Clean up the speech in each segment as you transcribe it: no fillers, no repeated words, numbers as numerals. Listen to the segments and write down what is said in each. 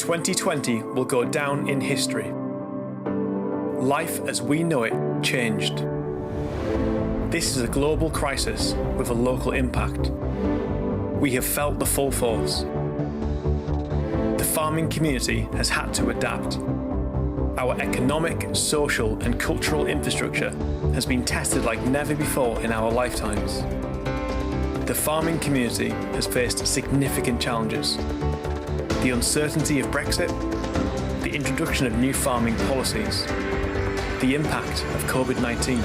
2020 will go down in history. Life as we know it changed. This is a global crisis with a local impact. We have felt the full force. The farming community has had to adapt. Our economic, social and cultural infrastructure has been tested like never before in our lifetimes. The farming community has faced significant challenges. The uncertainty of Brexit, the introduction of new farming policies, the impact of COVID-19.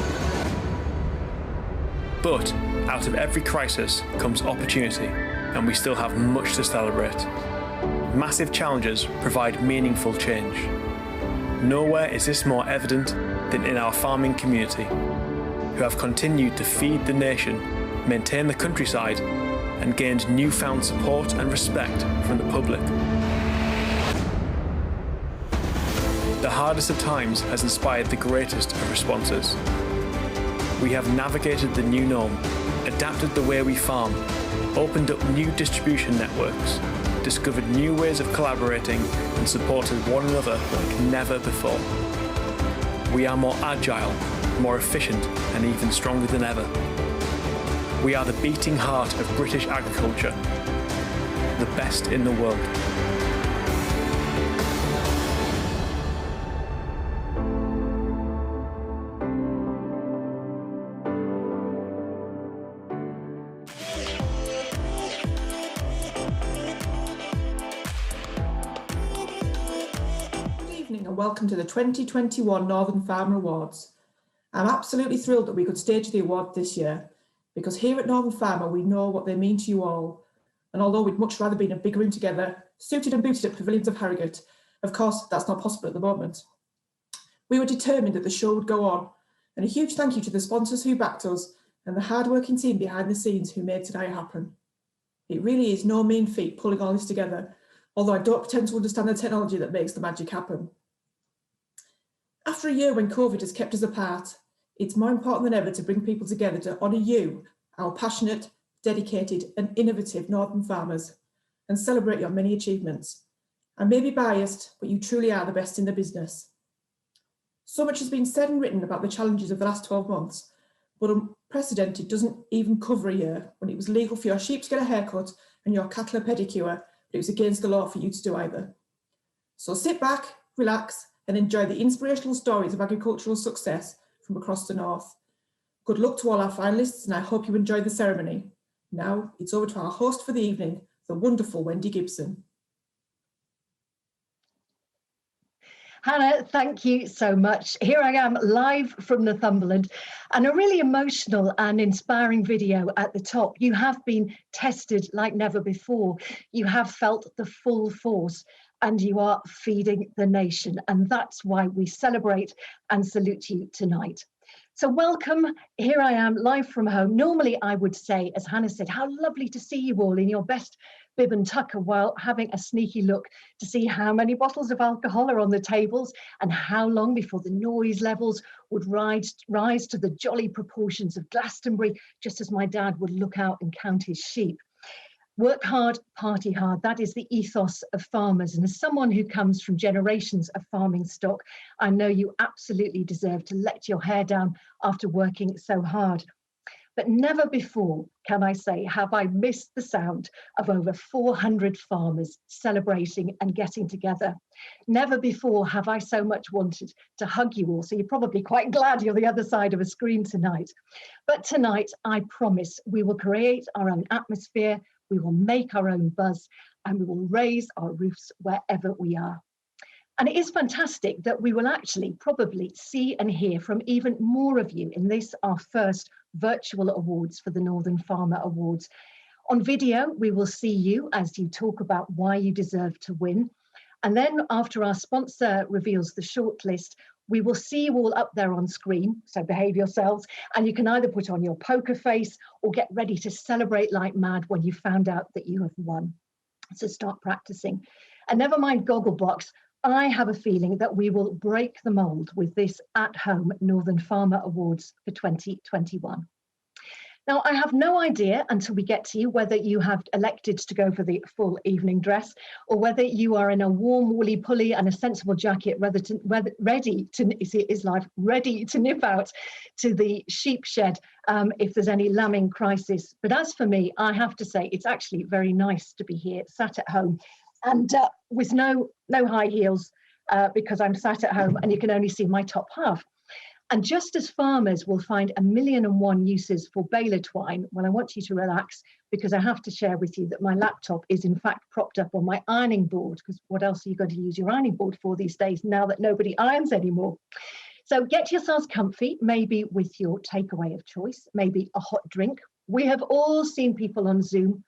But out of every crisis comes opportunity, and we still have much to celebrate. Massive challenges provide meaningful change. Nowhere is this more evident than in our farming community, who have continued to feed the nation, maintain the countryside, and gained newfound support and respect from the public. The hardest of times has inspired the greatest of responses. We have navigated the new norm, adapted the way we farm, opened up new distribution networks, discovered new ways of collaborating, and supported one another like never before. We are more agile, more efficient, and even stronger than ever. We are the beating heart of British agriculture, the best in the world. Welcome to the 2021 Northern Farmer Awards. I'm absolutely thrilled that we could stage the award this year, because here at Northern Farmer we know what they mean to you all, and although we'd much rather be in a big room together, suited and booted at Pavilions of Harrogate, of course that's not possible at the moment. We were determined that the show would go on, and a huge thank you to the sponsors who backed us and the hard-working team behind the scenes who made today happen. It really is no mean feat pulling all this together, although I don't pretend to understand the technology that makes the magic happen. After a year when COVID has kept us apart, it's more important than ever to bring people together to honour you, our passionate, dedicated and innovative Northern farmers, and celebrate your many achievements. I may be biased, but you truly are the best in the business. So much has been said and written about the challenges of the last 12 months, but unprecedented doesn't even cover a year when it was legal for your sheep to get a haircut and your cattle a pedicure, but it was against the law for you to do either. So sit back, relax, and enjoy the inspirational stories of agricultural success from across the north. Good luck to all our finalists, and I hope you enjoy the ceremony. Now it's over to our host for the evening, the wonderful Wendy Gibson. Hannah, thank you so much. Here I am live from Northumberland, and a really emotional and inspiring video at the top. You have been tested like never before. You have felt the full force, and you are feeding the nation. And that's why we celebrate and salute you tonight. So welcome, here I am live from home. Normally I would say, as Hannah said, how lovely to see you all in your best bib and tucker while having a sneaky look to see how many bottles of alcohol are on the tables and how long before the noise levels would rise to the jolly proportions of Glastonbury, just as my dad would look out and count his sheep. Work hard, party hard. That is the ethos of farmers. And as someone who comes from generations of farming stock, I know you absolutely deserve to let your hair down after working so hard. But never before, can I say, have I missed the sound of over 400 farmers celebrating and getting together. Never before have I so much wanted to hug you all. So you're probably quite glad you're the other side of a screen tonight. But tonight, I promise we will create our own atmosphere. We will make our own buzz, and we will raise our roofs wherever we are. And it is fantastic that we will actually probably see and hear from even more of you in this, our first virtual awards for the Northern Farmer Awards. On video, we will see you as you talk about why you deserve to win. And then after our sponsor reveals the shortlist, we will see you all up there on screen, so behave yourselves, and you can either put on your poker face or get ready to celebrate like mad when you found out that you have won. So start practicing. And never mind Gogglebox, I have a feeling that we will break the mold with this at-home Northern Farmer Awards for 2021. Now, I have no idea until we get to you whether you have elected to go for the full evening dress or whether you are in a warm woolly pulley and a sensible jacket ready to nip out to the sheep shed if there's any lambing crisis. But as for me, I have to say it's actually very nice to be here, sat at home and with no high heels because I'm sat at home and you can only see my top half. And just as farmers will find 1,000,001 uses for baler twine, well, I want you to relax because I have to share with you that my laptop is in fact propped up on my ironing board, because what else are you going to use your ironing board for these days now that nobody irons anymore? So get yourselves comfy, maybe with your takeaway of choice, maybe a hot drink. We have all seen people on Zoom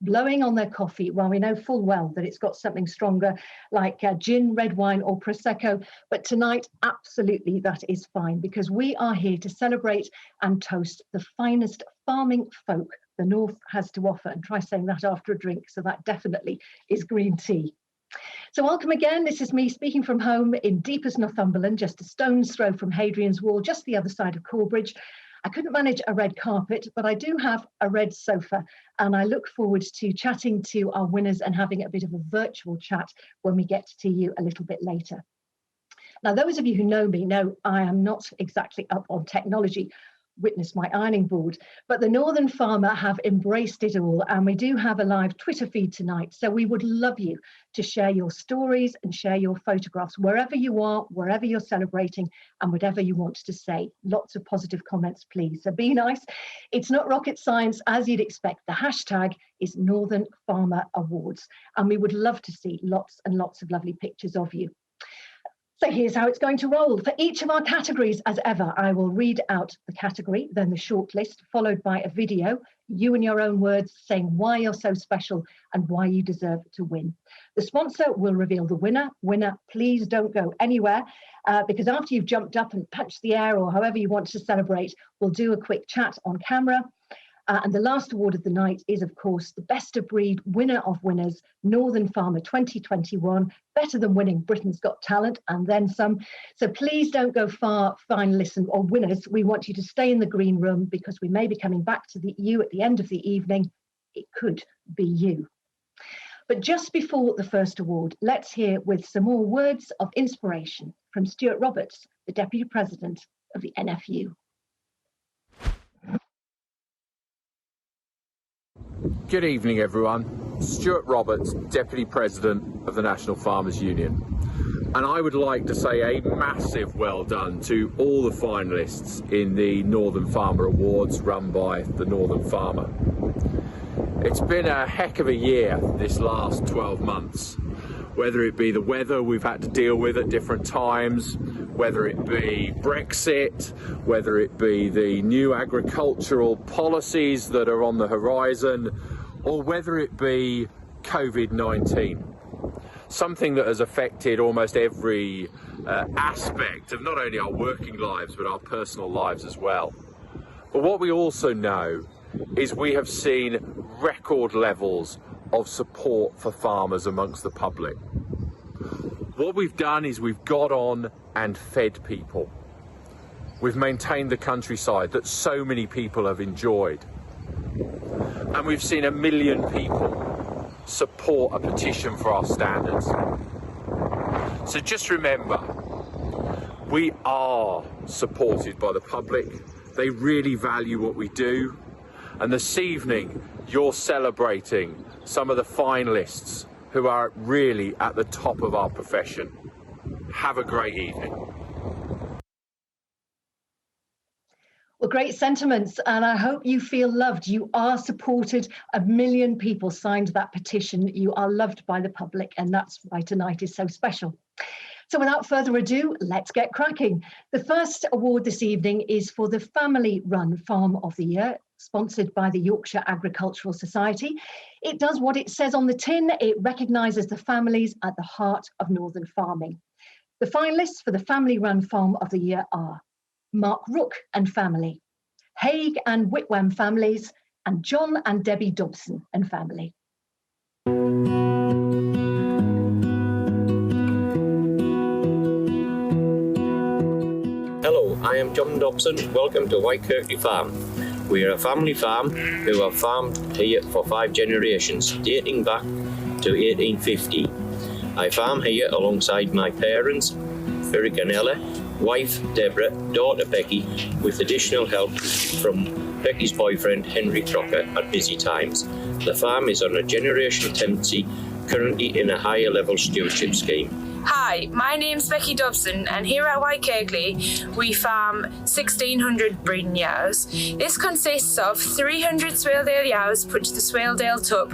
blowing on their coffee while we know full well that it's got something stronger like gin, red wine or Prosecco. But tonight, absolutely, that is fine because we are here to celebrate and toast the finest farming folk the North has to offer. And try saying that after a drink. So that definitely is green tea. So welcome again. This is me speaking from home in deepest Northumberland, just a stone's throw from Hadrian's Wall, just the other side of Corbridge. I couldn't manage a red carpet, but I do have a red sofa, and I look forward to chatting to our winners and having a bit of a virtual chat when we get to you a little bit later. Now, those of you who know me know I am not exactly up on technology. Witness my ironing board, but the Northern Farmer have embraced it all, and we do have a live Twitter feed tonight, so we would love you to share your stories and share your photographs wherever you are, wherever you're celebrating, and whatever you want to say. Lots of positive comments, please. So be nice. It's not rocket science, as you'd expect. The hashtag is Northern Farmer Awards, and we would love to see lots and lots of lovely pictures of you. So here's how it's going to roll. For each of our categories, as ever, I will read out the category, then the shortlist, followed by a video, you in your own words, saying why you're so special and why you deserve to win. The sponsor will reveal the winner. Winner, please don't go anywhere, because after you've jumped up and punched the air or however you want to celebrate, we'll do a quick chat on camera. And the last award of the night is, of course, the Best of Breed winner of winners, Northern Farmer 2021, better than winning Britain's Got Talent and then some. So please don't go far, finalists or winners. We want you to stay in the green room because we may be coming back to you at the end of the evening. It could be you. But just before the first award, let's hear with some more words of inspiration from Stuart Roberts, the Deputy President of the NFU. Good evening, everyone. Stuart Roberts, Deputy President of the National Farmers Union. And I would like to say a massive well done to all the finalists in the Northern Farmer Awards run by the Northern Farmer. It's been a heck of a year this last 12 months, whether it be the weather we've had to deal with at different times, whether it be Brexit, whether it be the new agricultural policies that are on the horizon, or whether it be COVID-19. Something that has affected almost every aspect of not only our working lives, but our personal lives as well. But what we also know is we have seen record levels of support for farmers amongst the public. What we've done is we've got on and fed people. We've maintained the countryside that so many people have enjoyed. And we've seen 1 million people support a petition for our standards. So just remember, we are supported by the public. They really value what we do. And this evening, you're celebrating some of the finalists who are really at the top of our profession. Have a great evening. Well, great sentiments, and I hope you feel loved. You are supported. 1 million people signed that petition. You are loved by the public, and that's why tonight is so special. So without further ado, let's get cracking. The first award this evening is for the family-run Farm of the Year, sponsored by the Yorkshire Agricultural Society. It does what it says on the tin. It recognises the families at the heart of northern farming. The finalists for the family-run Farm of the Year are Mark Rook and family, Haig and Whitwam families, and John and Debbie Dobson and family. Hello, I am John Dobson. Welcome to White Kirkley Farm. We are a family farm who have farmed here for 5 generations, dating back to 1850. I farm here alongside my parents, Eric and Ella, wife Deborah, daughter Becky, with additional help from Becky's boyfriend Henry Crocker at busy times. The farm is on a generational tenancy, currently in a higher level stewardship scheme. Hi, my name's Becky Dobson, and here at White Kirkley we farm 1,600 breeding ewes. This consists of 300 Swaledale ewes put to the Swaledale tup,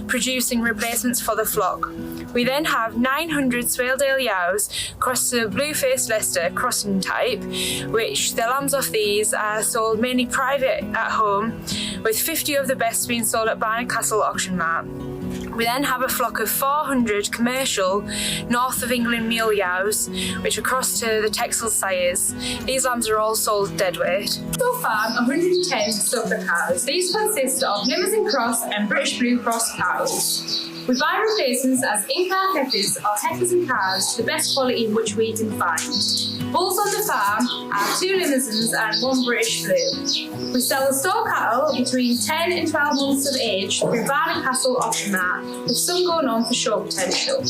producing replacements for the flock. We then have 900 Swaledale ewes crossed to Blue-faced Leicester crossing type, which the lambs of these are sold mainly private at home, with 50 of the best being sold at Barnet Castle Auction Mart. We then have a flock of 400 commercial North of England meal ewes, which are crossed to the Texel sires. These lambs are all sold deadweight. We farm 110 Suffolk cows. These consist of Limousin Cross and British Blue Cross cows. We buy replacements as in-cow heifers or heifers and calves to the best quality which we can find. Bulls on the farm are 2 Limousins and 1 British Blue. We sell the store cattle between 10 and 12 months of age through Barnet Castle Auction Mart, with some going on for show potential.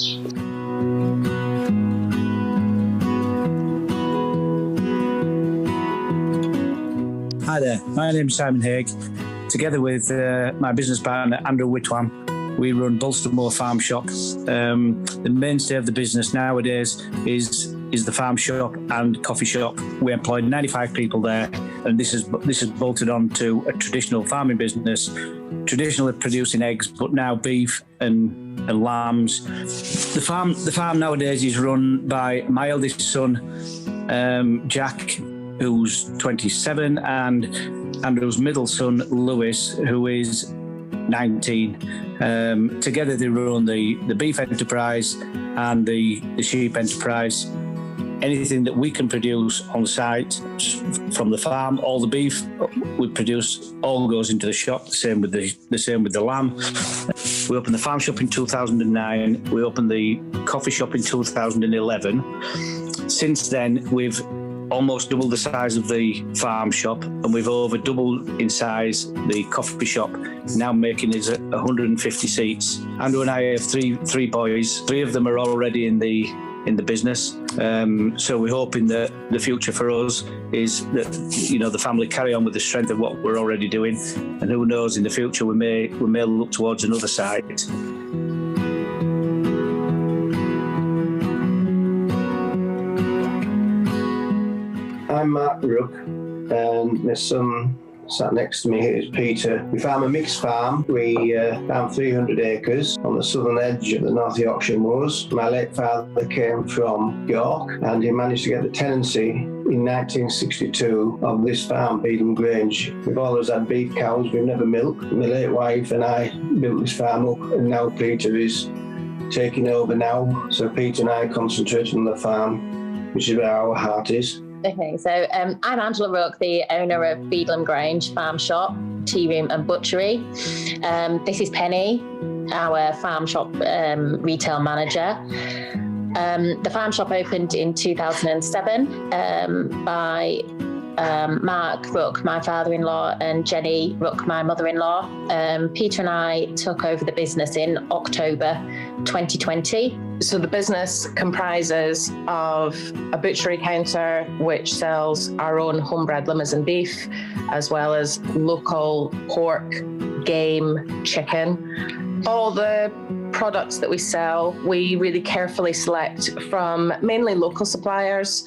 Hi there, my name's Simon Haig. Together with my business partner Andrew Whitwam, we run Bolstermoor Farm Shop. The mainstay of the business nowadays is the farm shop and coffee shop. We employ 95 people there, and this is bolted on to a traditional farming business, traditionally producing eggs, but now beef and lambs. The farm nowadays is run by my eldest son, Jack, who's 27, and Andrew's middle son, Lewis, who is 19. Together they run the beef enterprise and the sheep enterprise. Anything that we can produce on site from the farm, all the beef we produce, all goes into the shop. The same with the lamb. We opened the farm shop in 2009. We opened the coffee shop in 2011. Since then, we've almost doubled the size of the farm shop, and we've over doubled in size the coffee shop, now making us 150 seats. Andrew and I have three boys. 3 of them are already in the business. So we're hoping that the future for us is that, the family carry on with the strength of what we're already doing, and who knows, in the future we may look towards another site. I'm Mark Rook, and my son sat next to me here is Peter. We farm a mixed farm. We farm 300 acres on the southern edge of the North Yorkshire moors. My late father came from York, and he managed to get the tenancy in 1962 of this farm, Beedham Grange. We've always had beef cows, we've never milked. My late wife and I built this farm up, and now Peter is taking over now. So Peter and I concentrate on the farm, which is where our heart is. Okay, so I'm Angela Rook, the owner of Beedham Grange Farm Shop, Tea Room and Butchery. This is Penny, our farm shop retail manager. The farm shop opened in 2007 by Mark Rook, my father-in-law, and Jenny Rook, my mother-in-law. Peter and I took over the business in October 2020. So the business comprises of a butchery counter which sells our own homebred Limousin beef, as well as local pork, game, chicken. All the products that we sell, we really carefully select from mainly local suppliers.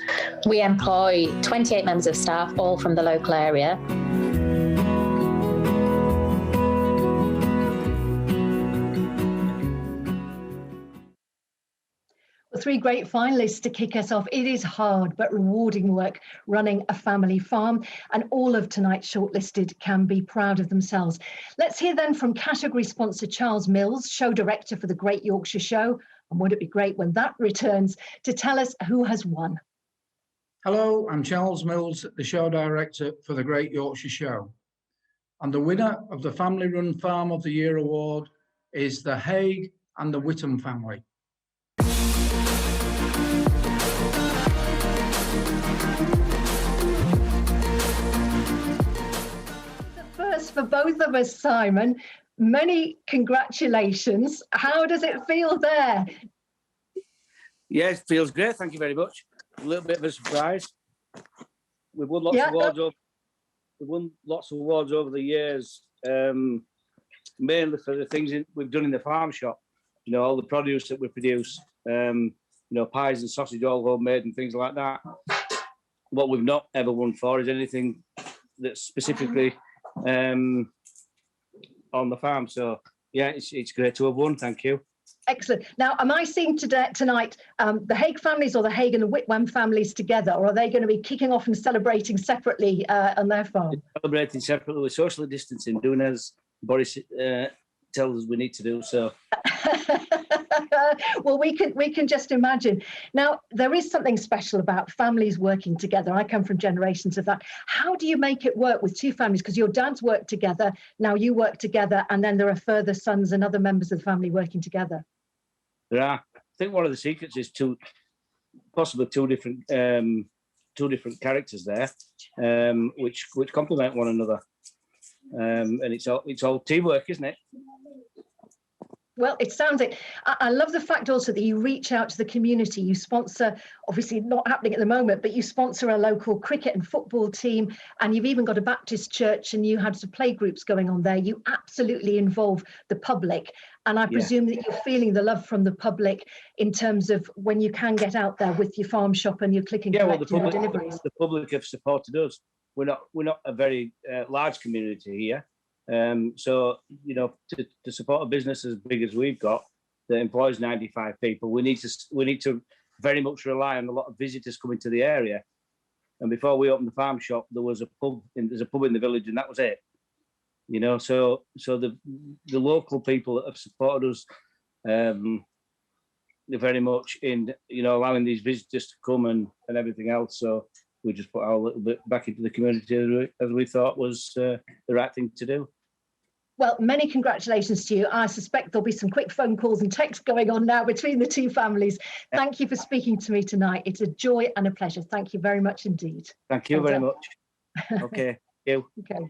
We employ 28 members of staff, all from the local area. Well, 3 great finalists to kick us off. It is hard but rewarding work running a family farm, and all of tonight's shortlisted can be proud of themselves. Let's hear then from category sponsor Charles Mills, show director for the Great Yorkshire Show, and won't it be great when that returns, to tell us who has won. Hello, I'm Charles Mills, the show director for the Great Yorkshire Show. And the winner of the Family Run Farm of the Year award is the Haig and the Whittam family. news for both of us, Simon. Many congratulations. How does it feel there? Yeah, it feels great. Thank you very much. A little bit of a surprise. We've won lots of awards. We've won lots of awards over the years, mainly for the things we've done in the farm shop. You know, all the produce that we produce. You know, pies and sausage, all homemade and things like that. What we've not ever won for is anything that's specifically on the farm. So yeah, it's great to have won. Thank you. Excellent. Now, am I seeing tonight the Haig families or the Haig and the Whitwam families together, or are they going to be kicking off and celebrating separately on their farm? Celebrating separately, with socially distancing, doing as Boris tells us we need to do. So. Well, we can just imagine. Now, there is something special about families working together. I come from generations of that. How do you make it work with two families? Because your dads work together, now you work together, and then there are further sons and other members of the family working together. There are. I think one of the secrets is possibly two different characters there, which complement one another, and it's all teamwork, isn't it? Well, it sounds it. I love the fact also that you reach out to the community. You sponsor, obviously not happening at the moment, but you sponsor a local cricket and football team, and you've even got a Baptist church, and you had some play groups going on there. You absolutely involve the public. And I presume that you're feeling the love from the public in terms of when you can get out there with your farm shop and your click and collect and deliveries. The public have supported us. We're not a very large community here. So, you know, to support a business as big as we've got that employs 95 people, we need to very much rely on a lot of visitors coming to the area. And before we opened the farm shop, there's a pub in the village, and that was it. You know, so the local people that have supported us, they're very much in, you know, allowing these visitors to come and everything else. So we just put our little bit back into the community as we thought was the right thing to do. Well, many congratulations to you. I suspect there'll be some quick phone calls and texts going on now between the two families. Thank you for speaking to me tonight. It's a joy and a pleasure. Thank you very much indeed. Thank you very much. Okay. Thank you. Okay.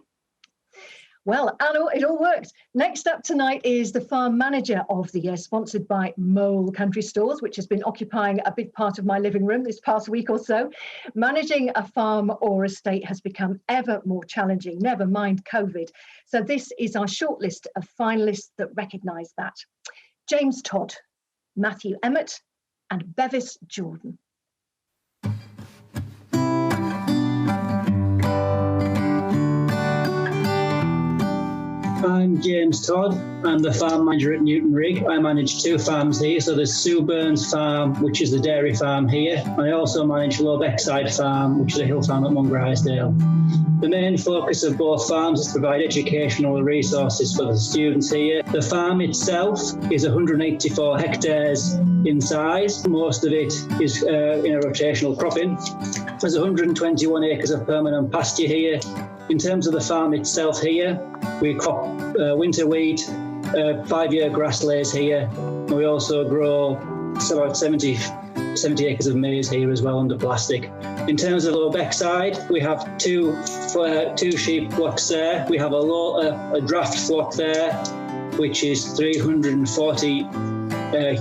Well, Anna, it all worked. Next up tonight is the Farm Manager of the Year, sponsored by Mole Country Stores, which has been occupying a big part of my living room this past week or so. Managing a farm or estate has become ever more challenging, never mind COVID. So this is our shortlist of finalists that recognise that. James Todd, Matthew Emmett, and Bevis Jordan. I'm James Todd. I'm the farm manager at Newton Rig. I manage two farms here. So there's Sue Burns Farm, which is the dairy farm here. I also manage Low Beckside Farm, which is a hill farm at Mungrisdale. The main focus of both farms is to provide educational resources for the students here. The farm itself is 184 hectares in size. Most of it is in a rotational cropping. There's 121 acres of permanent pasture here. In terms of the farm itself here, we crop winter wheat, 5-year grass lays here. And we also grow about 70 acres of maize here as well under plastic. In terms of Low Beckside, we have two sheep flocks there. We have a draft flock there, which is 340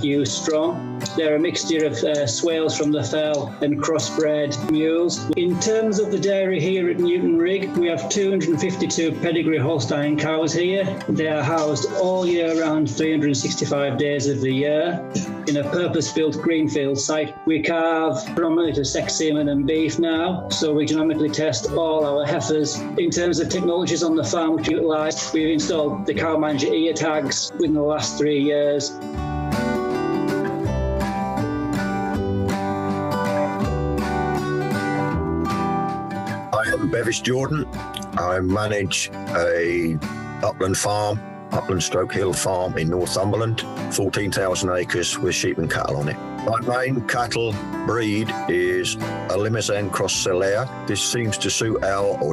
ewes strong. They're a mixture of swales from the fell and crossbred mules. In terms of the dairy here at Newton Rig, we have 252 pedigree Holstein cows here. They are housed all year round, 365 days of the year, in a purpose-built greenfield site. We calve predominantly to sex semen and beef now, so we genomically test all our heifers. In terms of technologies on the farm which we utilise, we've installed the Cow Manager ear tags within the last 3 years. Bevis Jordan. I manage a upland / hill farm in Northumberland, 14,000 acres with sheep and cattle on it. My main cattle breed is a Limousin Cross Cellaire. This seems to suit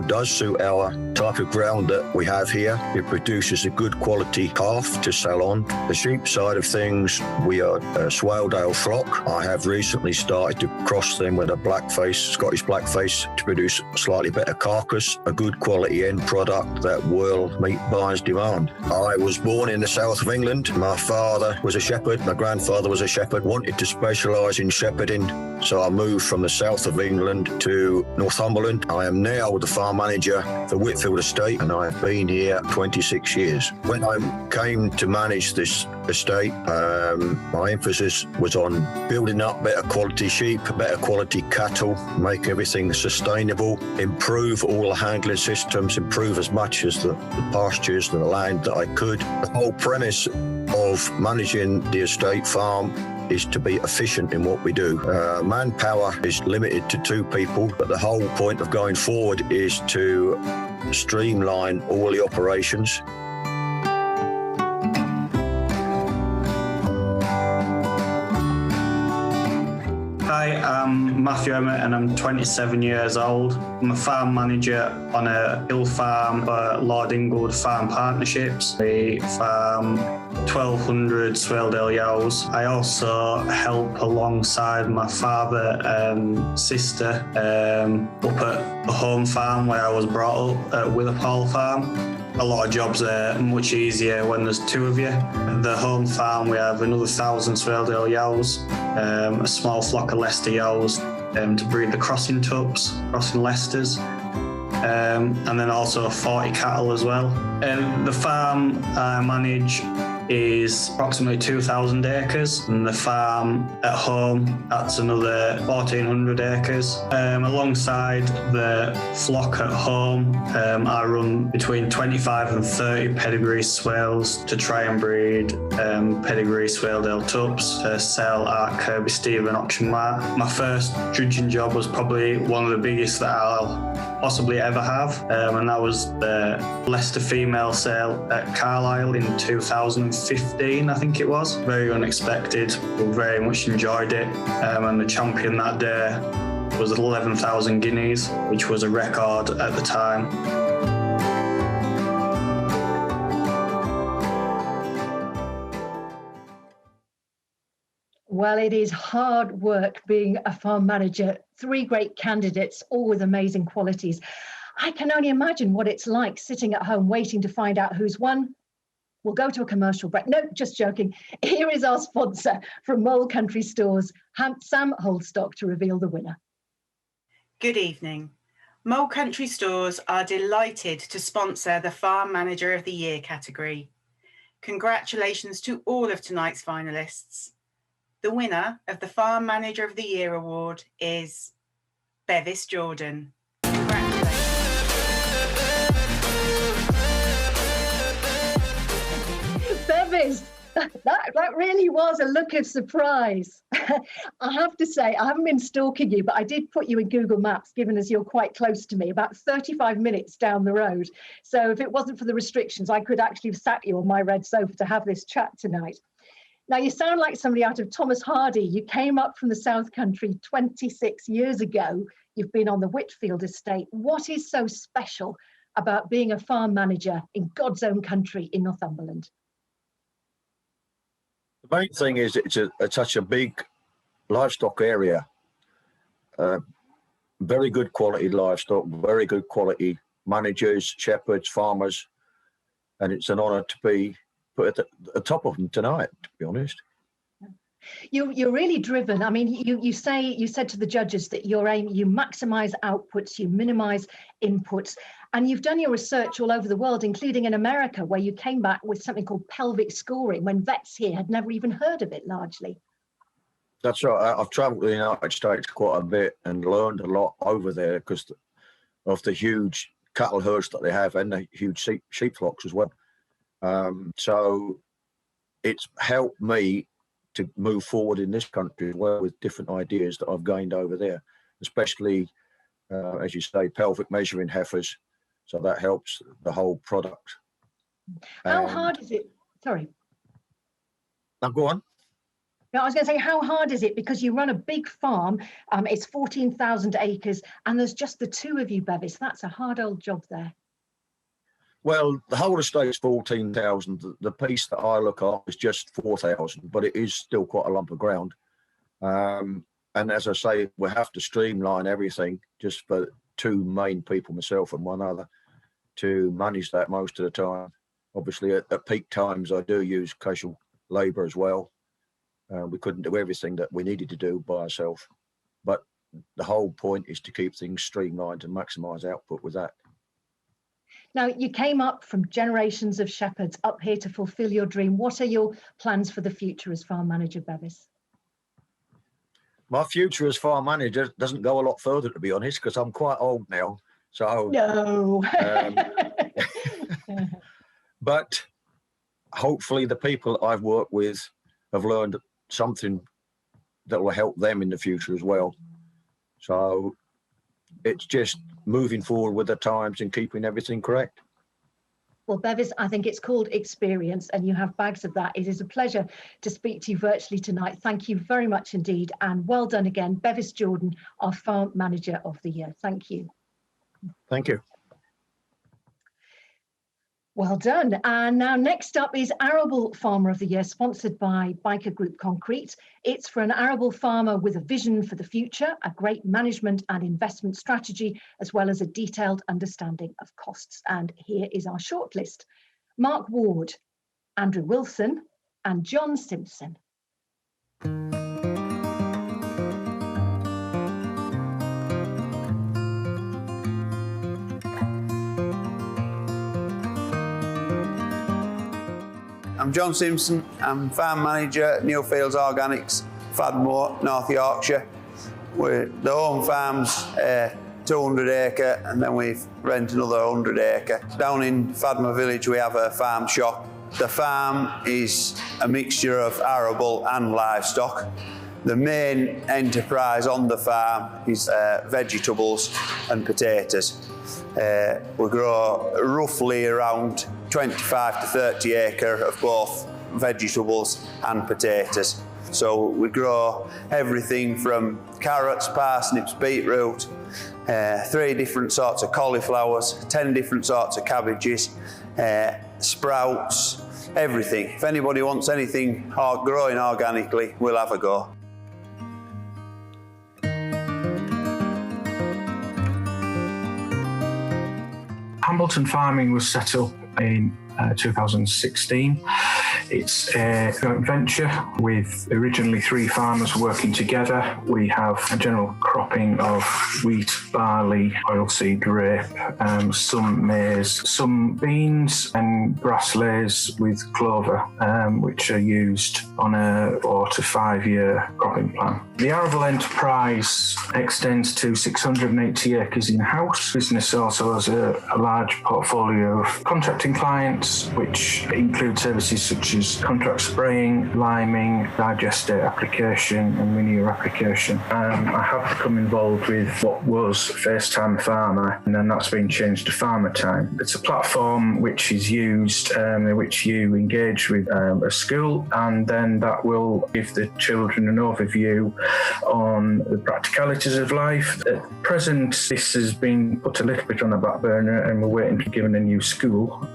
does suit our type of ground that we have here. It produces a good quality calf to sell on. The sheep side of things, we are a Swaledale flock. I have recently started to cross them with a Scottish Blackface to produce a slightly better carcass, a good quality end product that will meet buyers' demand. I was born in the south of England. My father was a shepherd. My grandfather was a shepherd, wanted to specialise in shepherding. So I moved from the south of England to Northumberland. I am now the farm manager for Whitfield Estate, and I have been here 26 years. When I came to manage this estate, my emphasis was on building up better quality sheep, better quality cattle, make everything sustainable, improve all the handling systems, improve as much as the pastures and the land that I could. The whole premise of managing the estate farm is to be efficient in what we do. Manpower is limited to 2 people, but the whole point of going forward is to streamline all the operations. Hi, I'm Matthew Emmett and I'm 27 years old. I'm a farm manager on a hill farm for Lord Inglewood Farm Partnerships. We farm 1,200 Swaledale yows. I also help alongside my father and sister up at the home farm where I was brought up at Witherpole Farm. A lot of jobs are much easier when there's 2 of you. At the home farm, we have another 1,000 Swaledale yows, a small flock of Leicester yows to breed the crossing tups, crossing Leicesters, and then also 40 cattle as well. The farm I manage is approximately 2,000 acres, and the farm at home, that's another 1,400 acres. Alongside the flock at home, I run between 25 and 30 pedigree swales to try and breed pedigree Swaledale tups to sell at Kirby Stephen Auction Mart. My first judging job was probably one of the biggest that I'll possibly ever have, and that was the Leicester female sale at Carlisle in 2015, I think it was. Very unexpected, we very much enjoyed it, and the champion that day was 11,000 guineas, which was a record at the time. Well, it is hard work being a farm manager. 3 great candidates, all with amazing qualities. I can only imagine what it's like sitting at home waiting to find out who's won. We'll go to a commercial break. No, just joking. Here is our sponsor from Mole Country Stores, Sam Holdstock, to reveal the winner. Good evening. Mole Country Stores are delighted to sponsor the Farm Manager of the Year category. Congratulations to all of tonight's finalists. The winner of the Farm Manager of the Year award is Bevis Jordan. Bevis, that really was a look of surprise. I have to say, I haven't been stalking you, but I did put you in Google Maps, given as you're quite close to me, about 35 minutes down the road. So if it wasn't for the restrictions, I could actually have sat you on my red sofa to have this chat tonight. Now, you sound like somebody out of Thomas Hardy. You came up from the South Country 26 years ago. You've been on the Whitfield estate. What is so special about being a farm manager in God's own country in Northumberland? The main thing is it's such a big livestock area. Very good quality livestock, very good quality managers, shepherds, farmers, and it's an honour to be put at the top of them tonight, to be honest. You're really driven. I mean, you said to the judges that your aim, you maximise outputs, you minimise inputs, and you've done your research all over the world, including in America, where you came back with something called pelvic scoring, when vets here had never even heard of it largely. That's right. I've travelled in the United States quite a bit and learned a lot over there because of the huge cattle herds that they have and the huge sheep flocks as well. So it's helped me to move forward in this country as well with different ideas that I've gained over there, especially, as you say, pelvic measuring heifers. So that helps the whole product. How hard is it? Sorry. Now go on. Now, I was going to say, how hard is it? Because you run a big farm, it's 14,000 acres, and there's just the two of you, Bevis. That's a hard old job there. Well, the whole estate's 14,000. The piece that I look after is just 4,000, but it is still quite a lump of ground. And as I say, we have to streamline everything just for two main people, myself and one other, to manage that most of the time. Obviously, at peak times, I do use casual labour as well. We couldn't do everything that we needed to do by ourselves. But the whole point is to keep things streamlined and maximise output with that. Now, you came up from generations of shepherds up here to fulfil your dream. What are your plans for the future as farm manager, Bevis? My future as farm manager doesn't go a lot further, to be honest, because I'm quite old now. So no. But hopefully the people I've worked with have learned something that will help them in the future as well. So it's just moving forward with the times and keeping everything correct. Well, Bevis, I think it's called experience, and you have bags of that. It is a pleasure to speak to you virtually tonight. Thank you very much indeed, and well done again, Bevis Jordan, our Farm Manager of the Year. Thank you. Thank you. Well done. And now next up is Arable Farmer of the Year, sponsored by Byker Group Concrete. It's for an arable farmer with a vision for the future, a great management and investment strategy, as well as a detailed understanding of costs. And here is our shortlist: Mark Ward, Andrew Wilson, and John Simpson. I'm John Simpson. I'm Farm Manager at Newfields Organics, Fadmore, North Yorkshire. The home farm's 200 acre, and then we rent another 100 acre. Down in Fadmore village we have a farm shop. The farm is a mixture of arable and livestock. The main enterprise on the farm is vegetables and potatoes. We grow roughly around 25 to 30 acre of both vegetables and potatoes. So we grow everything from carrots, parsnips, beetroot, 3 different sorts of cauliflowers, 10 different sorts of cabbages, sprouts, everything. If anybody wants anything growing organically, we'll have a go. Hambleton Farming was set up in 2016. It's a joint venture with originally 3 farmers working together. We have a general cropping of wheat, barley, oilseed rape, some maize, some beans and grasslays with clover, which are used on a 4 to 5 year cropping plan. The arable enterprise extends to 680 acres in-house. Business also has a large portfolio of contracting clients, which include services such as contract spraying, liming, digestate application and manure application. I have become involved with what was FaceTime Farmer, and then that's been changed to Farmer Time. It's a platform which is used in which you engage with a school, and then that will give the children an overview on the practicalities of life. At present, this has been put a little bit on the back burner, and we're waiting to be given a new school.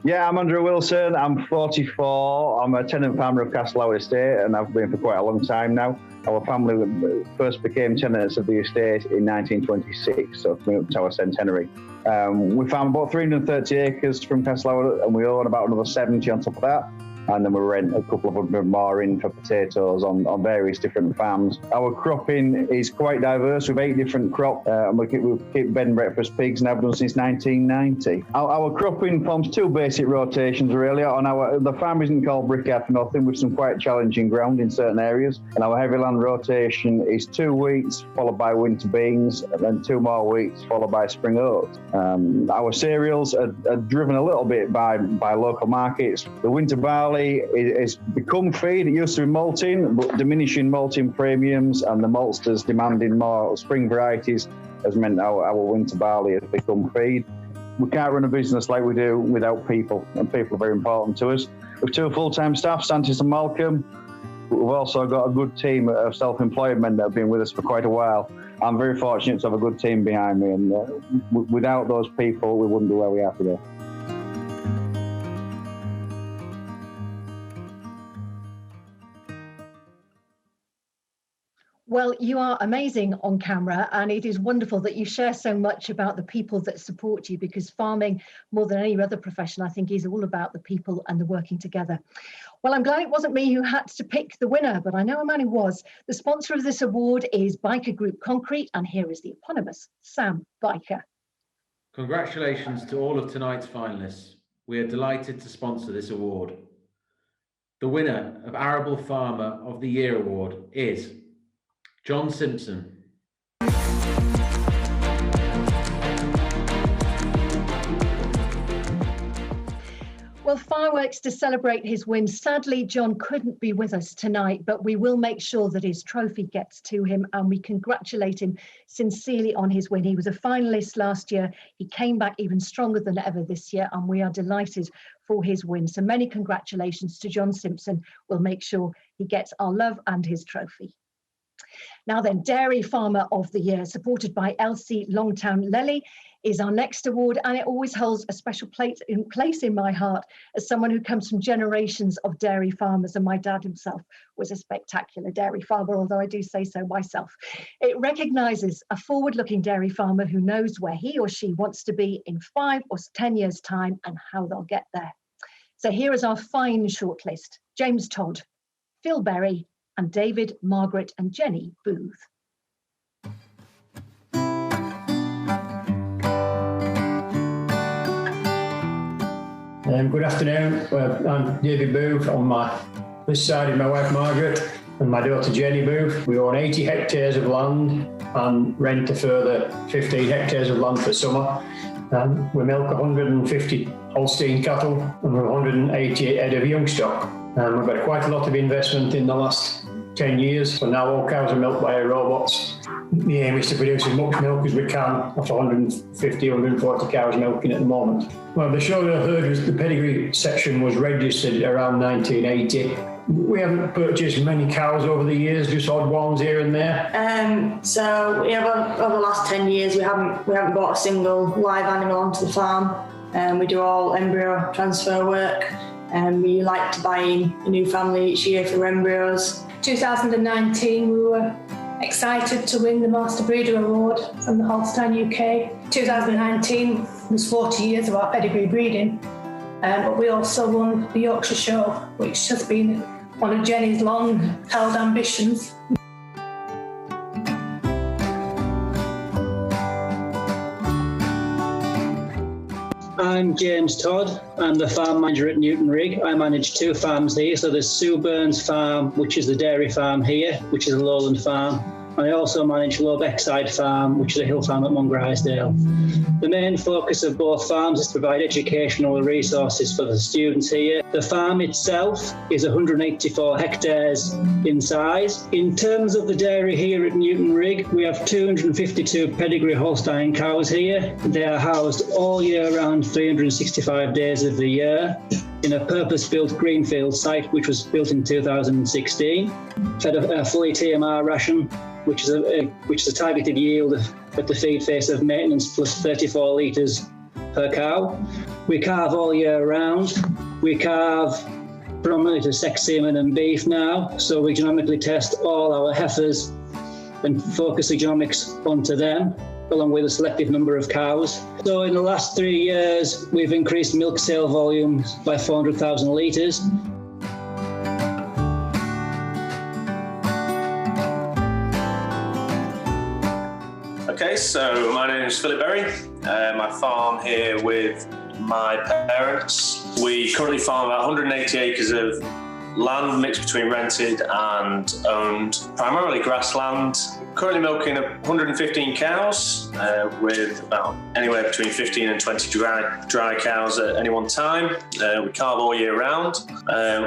Yeah, I'm Andrew Wilson. I'm 44. I'm a tenant farmer of Castlelower Estate, and I've been for quite a long time now. Our family first became tenants of the estate in 1926, so coming up to our centenary. We farm about 330 acres from Castlelower, and we own about another 70 on top of that. And then we rent a couple of hundred more in for potatoes on various different farms. Our cropping is quite diverse with 8 different crops. We keep bed and breakfast pigs, and have done since 1990. Our cropping forms 2 basic rotations really. The farm isn't called brickyard for nothing, with some quite challenging ground in certain areas. And our heavy land rotation is 2 wheats followed by winter beans, and then 2 more wheats followed by spring oats. Our cereals are driven a little bit by local markets. The winter barley is become feed. It used to be malting, but diminishing malting premiums and the maltsters demanding more spring varieties has meant our winter barley has become feed. We can't run a business like we do without people, and people are very important to us. We've 2 full-time staff, Santis and Malcolm. We've also got a good team of self-employed men that have been with us for quite a while. I'm very fortunate to have a good team behind me, and without those people, we wouldn't be where we are today. Well, you are amazing on camera, and it is wonderful that you share so much about the people that support you, because farming, more than any other profession, I think is all about the people and the working together. Well, I'm glad it wasn't me who had to pick the winner, but I know a man who was. The sponsor of this award is Biker Group Concrete, and here is the eponymous Sam Biker. Congratulations to all of tonight's finalists. We are delighted to sponsor this award. The winner of Arable Farmer of the Year award is John Simpson. Well, fireworks to celebrate his win. Sadly, John couldn't be with us tonight, but we will make sure that his trophy gets to him, and we congratulate him sincerely on his win. He was a finalist last year. He came back even stronger than ever this year, and we are delighted for his win. So many congratulations to John Simpson. We'll make sure he gets our love and his trophy. Now then, Dairy Farmer of the Year, supported by Elsie Longtown Lely, is our next award, and it always holds a special place in my heart as someone who comes from generations of dairy farmers, and my dad himself was a spectacular dairy farmer, although I do say so myself. It recognises a forward-looking dairy farmer who knows where he or she wants to be in 5 or 10 years' time and how they'll get there. So here is our fine shortlist: James Todd, Phil Berry, and David, Margaret and Jenny Booth. Good afternoon. I'm David Booth. On this side is my wife Margaret and my daughter Jenny Booth. We own 80 hectares of land and rent a further 15 hectares of land for summer. We milk 150 Holstein cattle and 188 head of young stock. We've had quite a lot of investment in the last 10 years, so now all cows are milked by robots. The aim is to produce as much milk as we can off 150, 140 cows milking at the moment. Well, the show I heard was the pedigree section was registered around 1980. We haven't purchased many cows over the years, just odd ones here and there. So we have over the last 10 years, we haven't bought a single live animal onto the farm. We do all embryo transfer work. We like to buy in a new family each year for embryos. 2019, we were excited to win the Master Breeder Award from the Holstein UK. 2019 was 40 years of our pedigree breeding, but we also won the Yorkshire Show, which has been one of Jenny's long-held ambitions. I'm James Todd. I'm the farm manager at Newton Rig. I manage 2 farms here. So there's Sue Burns Farm, which is the dairy farm here, which is a lowland farm. I also manage Low Beckside Farm, which is a hill farm at Mungrisdale. The main focus of both farms is to provide educational resources for the students here. The farm itself is 184 hectares in size. In terms of the dairy here at Newton Rig, we have 252 pedigree Holstein cows here. They are housed all year round, 365 days of the year, in a purpose-built greenfield site, which was built in 2016. Fed a fully TMR ration, which is a targeted yield at the feed face of maintenance plus 34 litres per cow. We calve all year round. We calve predominantly to sex semen and beef now, so we genomically test all our heifers and focus the genomics onto them, along with a selective number of cows. So in the last 3 years, we've increased milk sale volume by 400,000 litres. Okay, so my name is Philip Berry. I farm here with my parents. We currently farm about 180 acres of land mixed between rented and owned, primarily grassland. Currently milking 115 cows with about anywhere between 15 and 20 dry cows at any one time. We calve all year round.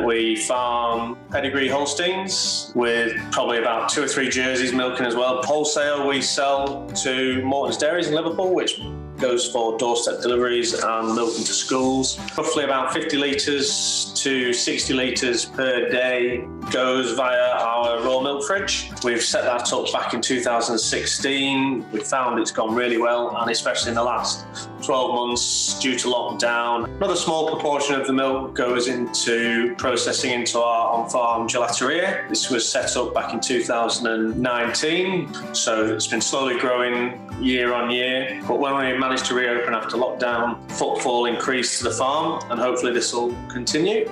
We farm pedigree Holsteins with probably about 2 or 3 jerseys milking as well. Wholesale we sell to Morton's Dairies in Liverpool, which goes for doorstep deliveries and milk into schools. Roughly about 50 litres to 60 litres per day goes via our raw milk fridge. We've set that up back in 2016. We found it's gone really well, and especially in the last 12 months due to lockdown. Another small proportion of the milk goes into processing into our on-farm gelateria. This was set up back in 2019, so it's been slowly growing year on year. But when we managed to reopen after lockdown, footfall increased to the farm, and hopefully this will continue.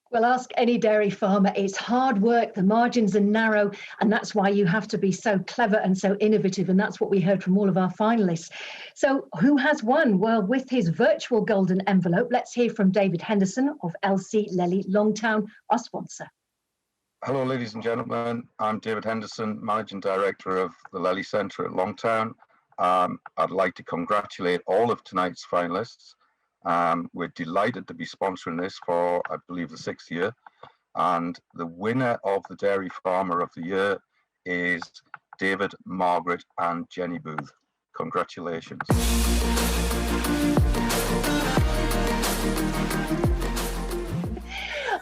Well, ask any dairy farmer. It's hard work, the margins are narrow, and that's why you have to be so clever and so innovative, and that's what we heard from all of our finalists. So who has won? Well, with his virtual golden envelope, let's hear from David Henderson of LC Lely Longtown, our sponsor. Hello, ladies and gentlemen. I'm David Henderson, Managing Director of the Lely Centre at Longtown. I'd like to congratulate all of tonight's finalists. We're delighted to be sponsoring this for, I believe, the 6th year. And the winner of the Dairy Farmer of the Year is David, Margaret and Jenny Booth. Congratulations.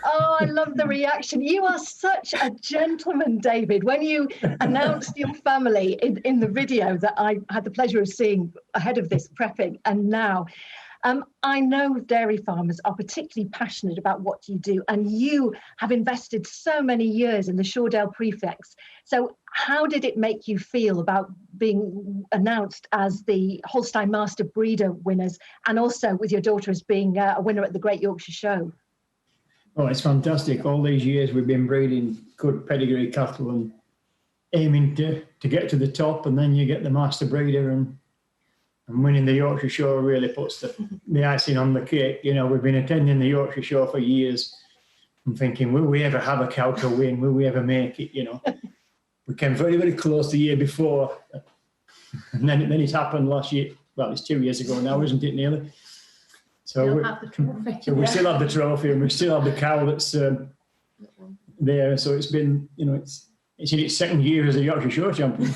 Oh, I love the reaction. You are such a gentleman, David. When you announced your family in the video that I had the pleasure of seeing ahead of this prepping, and now, I know dairy farmers are particularly passionate about what you do, and you have invested so many years in the Shoredale prefects. So how did it make you feel about being announced as the Holstein Master Breeder winners, and also with your daughter as being a winner at the Great Yorkshire Show? Oh, it's fantastic. All these years we've been breeding good pedigree cattle and aiming to get to the top, and then you get the Master Breeder and winning the Yorkshire Show really puts the icing on the cake. You know, we've been attending the Yorkshire Show for years and thinking, will we ever have a cow to win? Will we ever make it, you know? We came very, very close the year before, and then it happened last year. Well, it's 2 years ago now, isn't it, nearly? So we still have the trophy, and we still have the cow that's there. So it's been, you know, it's in its 2nd year as a Yorkshire Show champion.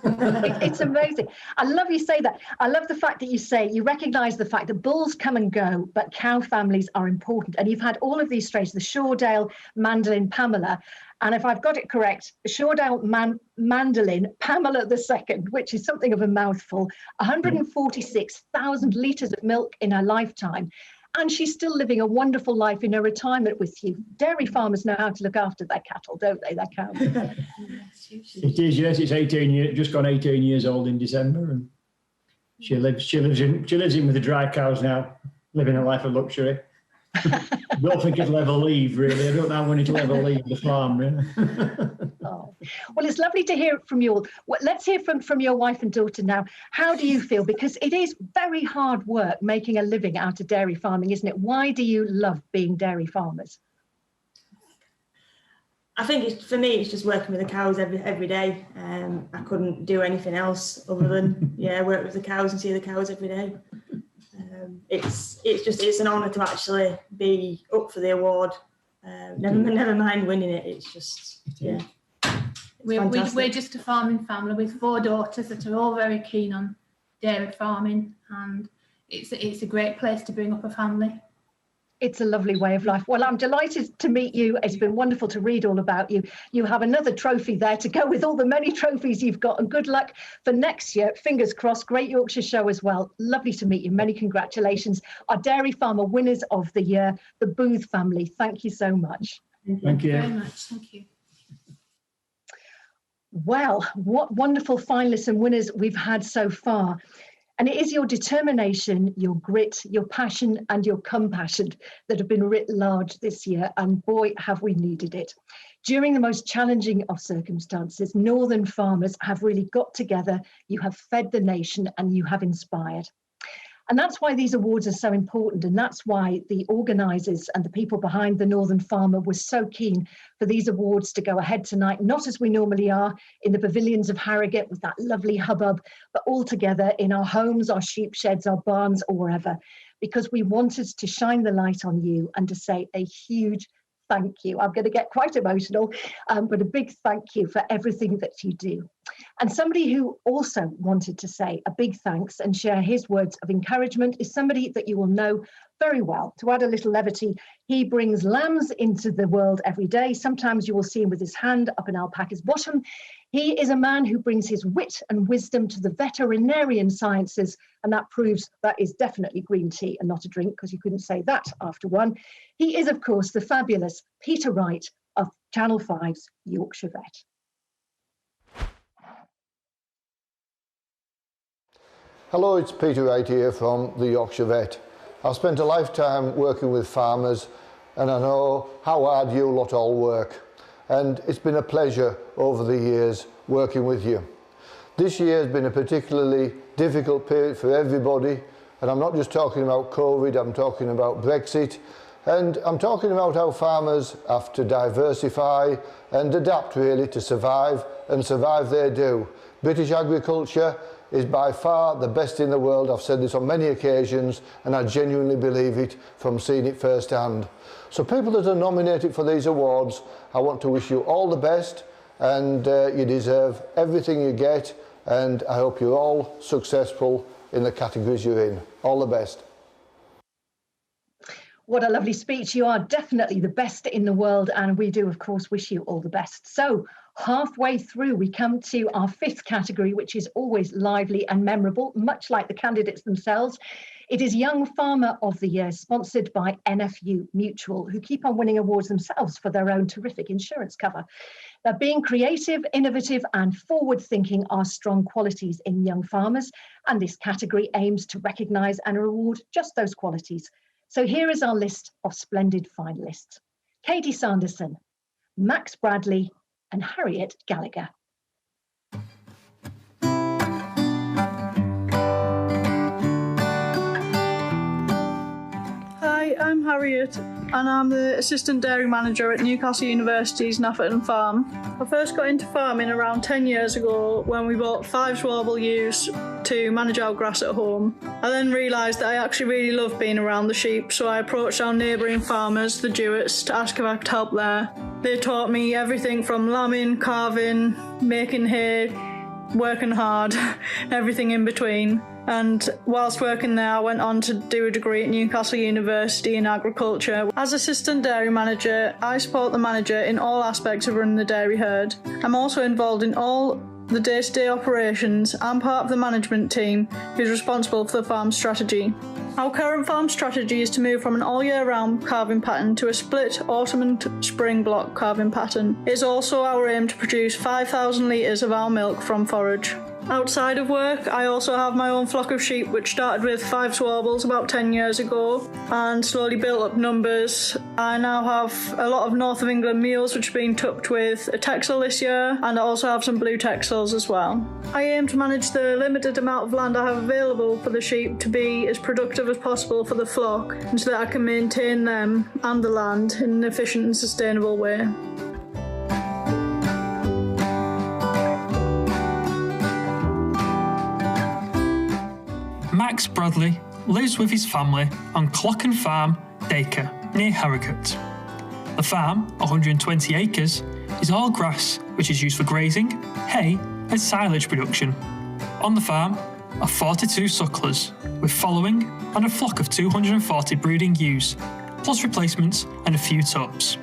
It's amazing. I love you say that. I love the fact that you say you recognise the fact that bulls come and go, but cow families are important. And you've had all of these strains, the Shoredale, Mandolin, Pamela. And if I've got it correct, the Shoredale Mandolin, Pamela II, which is something of a mouthful, 146,000 litres of milk in her lifetime. And she's still living a wonderful life in her retirement with you. Dairy farmers know how to look after their cattle, don't they? Their cows. It is, yes. It's 18 years, just gone 18 years old in December, and she lives in with the dry cows now, living a life of luxury. Don't think it'll ever leave, really. I don't know when it'll ever leave the farm, really. Oh. Well, it's lovely to hear from you all. Well, let's hear from your wife and daughter now. How do you feel? Because it is very hard work making a living out of dairy farming, isn't it? Why do you love being dairy farmers? I think for me, it's just working with the cows every day. I couldn't do anything else other than work with the cows and see the cows every day. It's an honour to actually be up for the award. Never mind winning it. It's just We're just a farming family with 4 daughters that are all very keen on dairy farming, and it's a great place to bring up a family. It's a lovely way of life. Well, I'm delighted to meet you. It's been wonderful to read all about you. You have another trophy there to go with all the many trophies you've got, and good luck for next year. Fingers crossed. Great Yorkshire Show as well. Lovely to meet you. Many congratulations. Our dairy farmer winners of the year, the Booth family. Thank you so much. Thank you very much. Thank you. Well, what wonderful finalists and winners we've had so far. And it is your determination, your grit, your passion and your compassion that have been writ large this year. And boy, have we needed it. During the most challenging of circumstances, Northern farmers have really got together. You have fed the nation and you have inspired. And that's why these awards are so important. And that's why the organisers and the people behind the Northern Farmer were so keen for these awards to go ahead tonight, not as we normally are in the pavilions of Harrogate with that lovely hubbub, but all together in our homes, our sheep sheds, our barns, or wherever, because we wanted to shine the light on you and to say a huge thank you. I'm going to get quite emotional, but a big thank you for everything that you do. And somebody who also wanted to say a big thanks and share his words of encouragement is somebody that you will know very well. To add a little levity, he brings lambs into the world every day. Sometimes you will see him with his hand up an alpaca's bottom. He is a man who brings his wit and wisdom to the veterinarian sciences, and that proves that is definitely green tea and not a drink, because you couldn't say that after one. He is, of course, the fabulous Peter Wright of Channel 5's Yorkshire Vet. Hello, it's Peter Wright here from the Yorkshire Vet. I've spent a lifetime working with farmers, and I know how hard you lot all work. And it's been a pleasure over the years working with you. This year has been a particularly difficult period for everybody, and I'm not just talking about COVID, I'm talking about Brexit, and I'm talking about how farmers have to diversify and adapt really to survive, and survive they do. British agriculture is by far the best in the world. I've said this on many occasions, and I genuinely believe it from seeing it firsthand. So people that are nominated for these awards, I want to wish you all the best, and you deserve everything you get, and I hope you're all successful in the categories you're in. All the best. What a lovely speech. You are definitely the best in the world, and we do, of course, wish you all the best. So halfway through, we come to our fifth category, which is always lively and memorable, much like the candidates themselves. It is Young Farmer of the Year, sponsored by NFU Mutual, who keep on winning awards themselves for their own terrific insurance cover. Now, being creative, innovative and forward-thinking are strong qualities in young farmers, and this category aims to recognise and reward just those qualities. So here is our list of splendid finalists. Katie Sanderson, Max Bradley and Harriet Gallagher. Hi, I'm Harriet, and I'm the Assistant Dairy Manager at Newcastle University's Nafferton Farm. I first got into farming around 10 years ago when we bought 5 Schwalbe ewes to manage our grass at home. I then realised that I actually really loved being around the sheep, so I approached our neighbouring farmers, the Jewetts, to ask if I could help there. They taught me everything from lambing, calving, making hay, working hard, everything in between. And whilst working there, I went on to do a degree at Newcastle University in agriculture. As assistant dairy manager, I support the manager in all aspects of running the dairy herd. I'm also involved in all the day-to-day operations. I'm part of the management team who's responsible for the farm strategy. Our current farm strategy is to move from an all-year-round calving pattern to a split autumn and spring block calving pattern. It is also our aim to produce 5,000 litres of our milk from forage. Outside of work, I also have my own flock of sheep, which started with 5 Schwalbes about 10 years ago and slowly built up numbers. I now have a lot of North of England mules, which have been tupped with a Texel this year, and I also have some blue Texels as well. I aim to manage the limited amount of land I have available for the sheep to be as productive as possible for the flock, and so that I can maintain them and the land in an efficient and sustainable way. Max Bradley lives with his family on Clocken Farm, Dacre, near Harrogate. The farm, 120 acres, is all grass which is used for grazing, hay and silage production. On the farm are 42 sucklers with following and a flock of 240 brooding ewes, plus replacements and a few tups.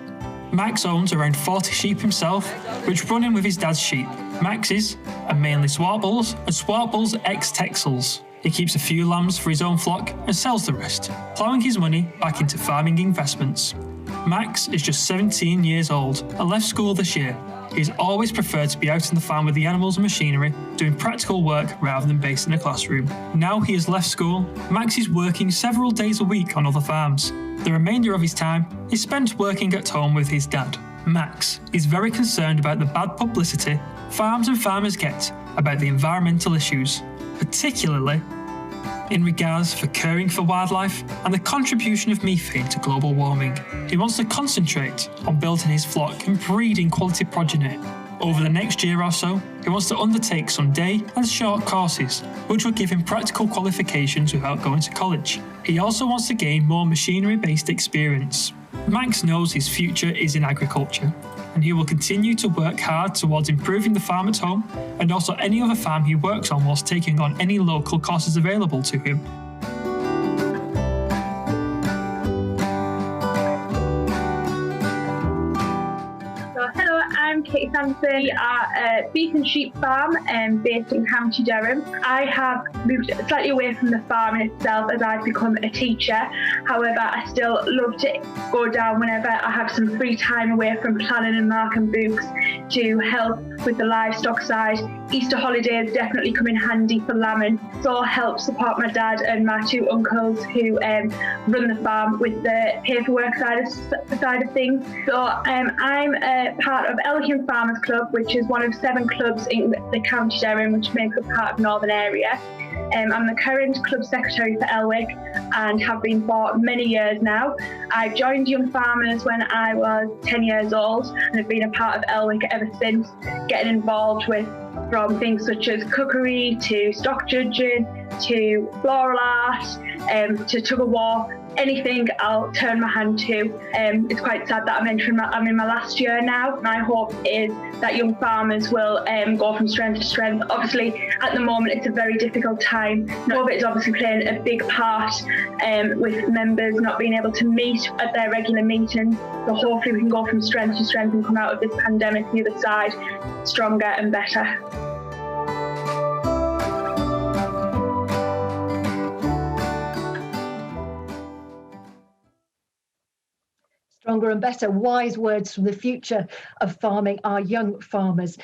Max owns around 40 sheep himself, which run in with his dad's sheep. Max's are mainly Schwalbes and Schwalbes ex-Texels. He keeps a few lambs for his own flock and sells the rest, ploughing his money back into farming investments. Max is just 17 years old and left school this year. He's always preferred to be out on the farm with the animals and machinery, doing practical work rather than based in a classroom. Now he has left school, Max is working several days a week on other farms. The remainder of his time is spent working at home with his dad. Max is very concerned about the bad publicity farms and farmers get about the environmental issues, particularly in regards for caring for wildlife and the contribution of methane to global warming. He wants to concentrate on building his flock and breeding quality progeny. Over the next year or so, he wants to undertake some day and short courses, which will give him practical qualifications without going to college. He also wants to gain more machinery-based experience. Max knows his future is in agriculture, and he will continue to work hard towards improving the farm at home and also any other farm he works on whilst taking on any local courses available to him. I'm Katie Sanderson at Beef and Sheep Farm based in County Durham. I have moved slightly away from the farm in itself as I've become a teacher. However, I still love to go down whenever I have some free time away from planning and marking books to help with the livestock side. Easter holidays definitely come in handy for lambing, so I help support my dad and my two uncles who run the farm with the paperwork side of things. So I'm a part of Elkin Farmers Club, which is one of 7 clubs in the County Durham, which makes up part of Northern area. I'm the current club secretary for Elwick and have been for many years now. I joined Young Farmers when I was 10 years old and have been a part of Elwick ever since, getting involved with from things such as cookery to stock judging to floral art to tug of war. Anything I'll turn my hand to. It's quite sad that I'm in my last year now. My hope is that Young Farmers will go from strength to strength. Obviously, at the moment, it's a very difficult time. COVID is obviously playing a big part with members not being able to meet at their regular meetings. So hopefully we can go from strength to strength and come out of this pandemic the other side stronger and better. Stronger and better, wise words from the future of farming, our young farmers,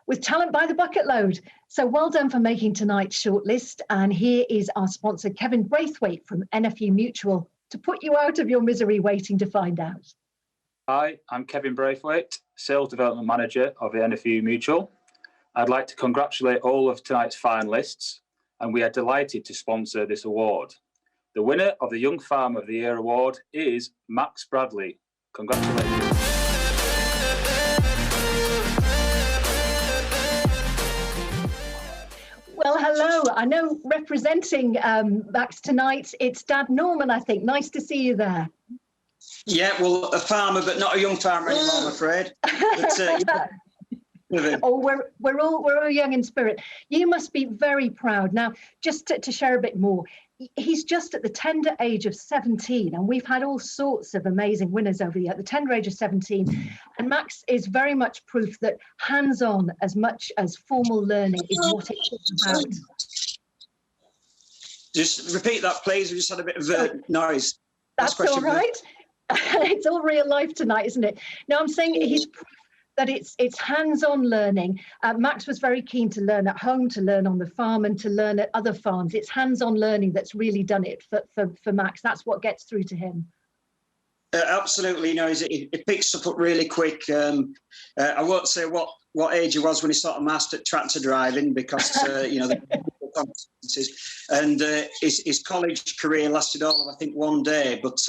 with talent by the bucket load. So well done for making tonight's shortlist. And here is our sponsor, Kevin Braithwaite from NFU Mutual, to put you out of your misery waiting to find out. Hi, I'm Kevin Braithwaite, Sales Development Manager of the NFU Mutual. I'd like to congratulate all of tonight's finalists, and we are delighted to sponsor this award. The winner of the Young Farmer of the Year award is Max Bradley. Congratulations. Well, hello. I know representing Max tonight, it's Dad Norman, I think. Nice to see you there. Yeah, well, a farmer, but not a young farmer anymore, I'm afraid. But, Oh, we're all young in spirit. You must be very proud. Now, just to share a bit more, he's just at the tender age of 17, and we've had all sorts of amazing winners over the year at the tender age of 17. And Max is very much proof that hands-on as much as formal learning is what it's about. Just repeat that, please. We just had a bit of noise. That's all right. It's all real life tonight, isn't it? No, I'm saying he's proof that it's hands-on learning. Max was very keen to learn at home, to learn on the farm, and to learn at other farms. It's hands-on learning that's really done it for Max. That's what gets through to him. Absolutely, you know, it picks up really quick. I won't say what age he was when he sort of mastered tractor driving, because you know, the competencies, and his college career lasted all of, I think, 1 day. But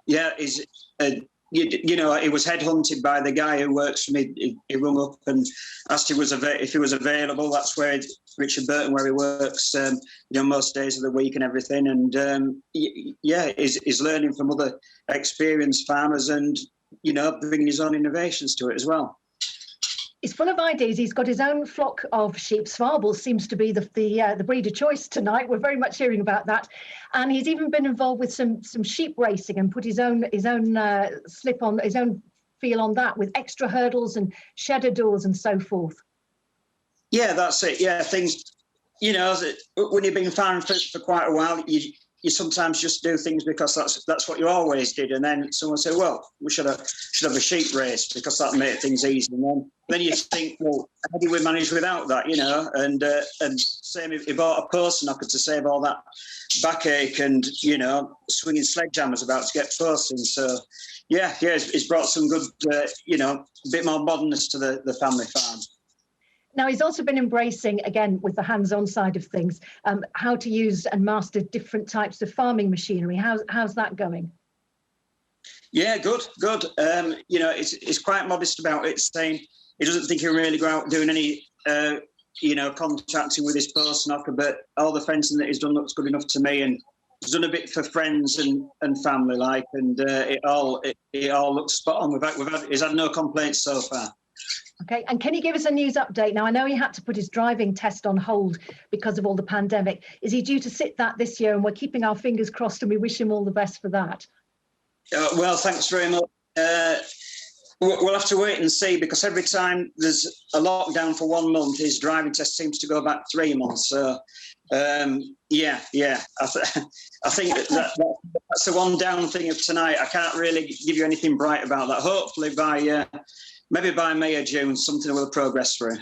yeah, you know, he was headhunted by the guy who works for me. He rung up and asked if he was available. That's where Richard Burton, where he works, you know, most days of the week and everything. And yeah, he's learning from other experienced farmers and, you know, bringing his own innovations to it as well. He's full of ideas. He's got his own flock of sheep. Swarbles seems to be the breed of choice tonight. We're very much hearing about that, and he's even been involved with some sheep racing and put his own slip on, his own feel on that, with extra hurdles and shedder doors and so forth. Yeah, that's it. Yeah, things. You know, when you've been farming for quite a while, you sometimes just do things because that's what you always did, and then someone said, "Well, we should have a sheep race because that made things easy." And then you think, "Well, how do we manage without that?" You know, and same if you bought a post knocker to save all that backache and, you know, swinging sledgehammers about to get posting. So yeah, it's brought some good, you know, a bit more modernness to the family farm. Now, he's also been embracing, again, with the hands-on side of things, how to use and master different types of farming machinery. How's that going? Yeah, good. You know, it's quite modest about it, saying he doesn't think he'll really go out doing any, you know, contracting with his post knocker, but all the fencing that he's done looks good enough to me, and he's done a bit for friends and family, like, and it it all looks spot on. He's had no complaints so far. Okay, and can you give us a news update? Now, I know he had to put his driving test on hold because of all the pandemic. Is he due to sit that this year? And we're keeping our fingers crossed and we wish him all the best for that. Well, thanks very much. We'll have to wait and see, because every time there's a lockdown for 1 month, his driving test seems to go back 3 months. So, yeah. I think that's the one down thing of tonight. I can't really give you anything bright about that. Hopefully maybe by May or June, something will progress through.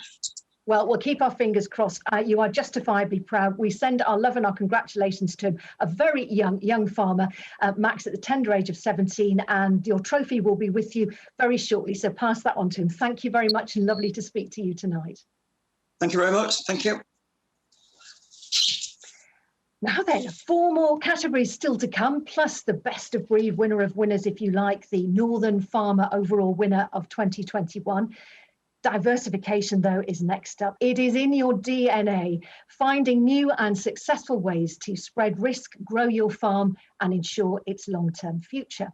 Well, we'll keep our fingers crossed. You are justifiably proud. We send our love and our congratulations to him, a very young farmer, Max, at the tender age of 17, and your trophy will be with you very shortly. So pass that on to him. Thank you very much, and lovely to speak to you tonight. Thank you very much. Thank you. Now then, 4 more categories still to come, plus the best of breed winner of winners, if you like, the Northern Farmer overall winner of 2021. Diversification, though, is next up. It is in your DNA, finding new and successful ways to spread risk, grow your farm, and ensure its long-term future.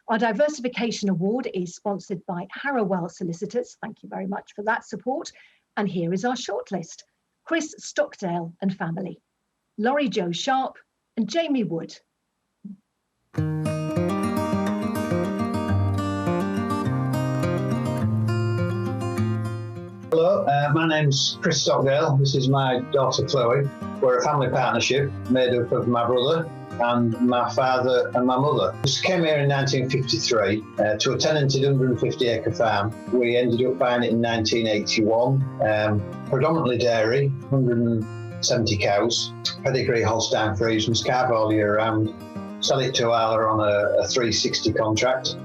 Our Diversification Award is sponsored by Harrowell Solicitors. Thank you very much for that support. And here is our shortlist: Chris Stockdale and family, Laurie Jo Sharp, and Jamie Wood. Hello, my name's Chris Stockdale. This is my daughter Chloe. We're a family partnership made up of my brother and my father and my mother. We came here in 1953 to a tenanted 150-acre farm. We ended up buying it in 1981. Predominantly dairy, 170 cows, pedigree Holstein Friesians, calve all year round. Sell it to Arla on a 360 contract.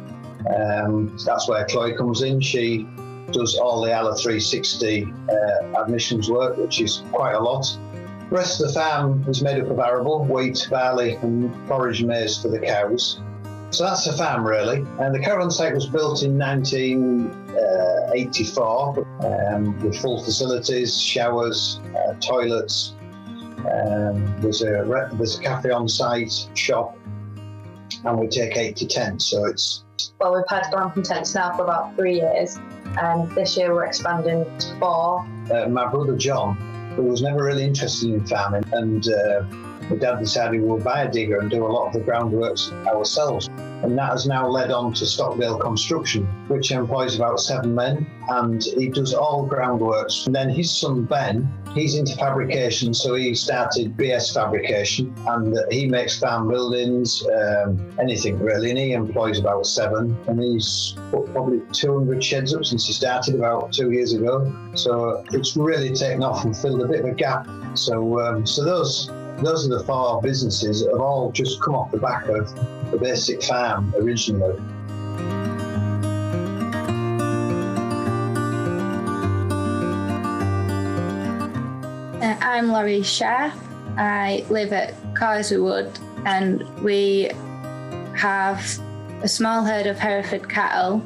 That's where Chloe comes in. She does all the Arla 360 admissions work, which is quite a lot. The rest of the farm is made up of arable, wheat, barley and forage maize for the cows. So that's the farm really. And the caravan site was built in 1984 with full facilities, showers, toilets. There's a cafe on site, shop, and we take 8 to 10. So it's... Well, we've had glamping tents now for about 3 years. And this year we're expanding to 4. My brother John, who was never really interested in farming, and my dad decided we'll buy a digger and do a lot of the groundworks ourselves. And that has now led on to Stockdale Construction, which employs about 7 men, and he does all groundworks. And then his son Ben, he's into fabrication, so he started BS Fabrication, and he makes farm buildings, anything really, and he employs about 7, and he's put probably 200 sheds up since he started about 2 years ago. So it's really taken off and filled a bit of a gap. So those are the 4 businesses that have all just come off the back of the basic farm originally. I'm Laurie Sharp. I live at Carswood, and we have a small herd of Hereford cattle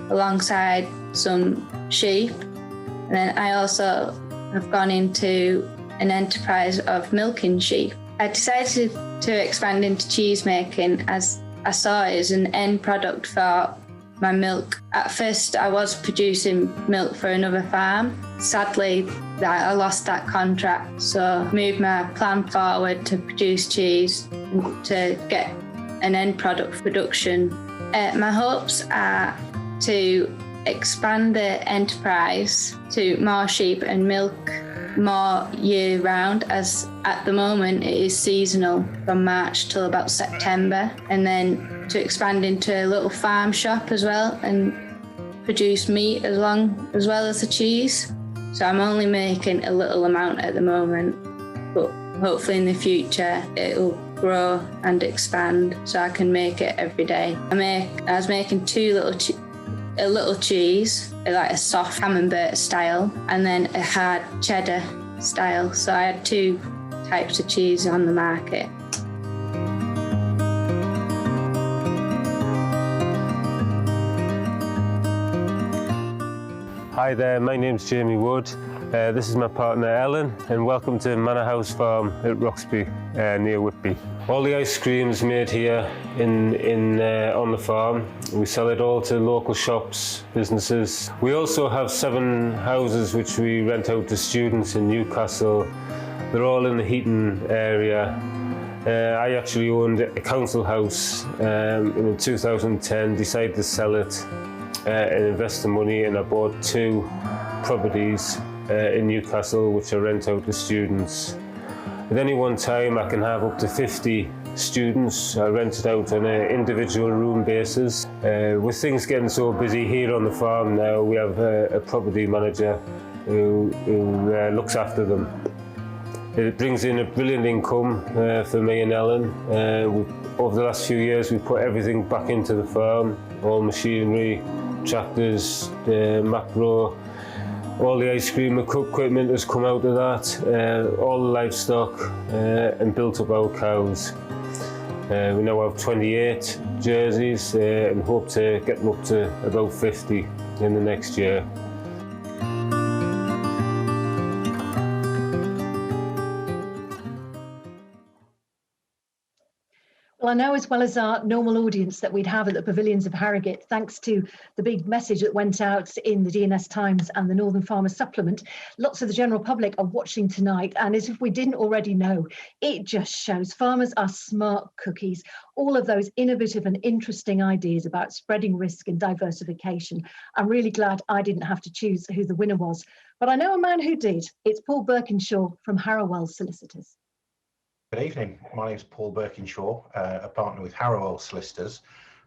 alongside some sheep. And then I also have gone into an enterprise of milking sheep. I decided to expand into cheese making as I saw it as an end product for my milk. At first I was producing milk for another farm. Sadly, I lost that contract, so moved my plan forward to produce cheese to get an end product production. My hopes are to expand the enterprise to more sheep and milk more year round, as at the moment it is seasonal from March till about September, and then to expand into a little farm shop as well and produce meat as well as the cheese. So I'm only making a little amount at the moment, but hopefully in the future it'll grow and expand so I can make it every day. I was making a little cheese, like a soft camembert style, and then a hard cheddar style. So I had 2 types of cheese on the market. Hi there, my name's Jamie Wood. This is my partner Ellen, and welcome to Manor House Farm at Roxby, near Whitby. All the ice cream's made here on the farm. We sell it all to local shops, businesses. We also have 7 houses which we rent out to students in Newcastle. They're all in the Heaton area. I actually owned a council house in 2010, decided to sell it and invest the money, and I bought 2 properties in Newcastle which I rent out to students. At any one time I can have up to 50 students. I rent it out on an individual room basis. With things getting so busy here on the farm now, we have a property manager who looks after them. It brings in a brilliant income for me and Ellen. Over the last few years we've put everything back into the farm, all machinery, tractors, macro, all the ice cream equipment has come out of that, all the livestock, and built up our cows. We now have 28 jerseys and hope to get them up to about 50 in the next year. Well, I know as well as our normal audience that we'd have at the Pavilions of Harrogate, thanks to the big message that went out in the DNS Times and the Northern Farmer Supplement, lots of the general public are watching tonight. And as if we didn't already know, it just shows farmers are smart cookies. All of those innovative and interesting ideas about spreading risk and diversification. I'm really glad I didn't have to choose who the winner was, but I know a man who did. It's Paul Birkinshaw from Harrowell Solicitors. Good evening. My name is Paul Birkinshaw, a partner with Harrowell Solicitors,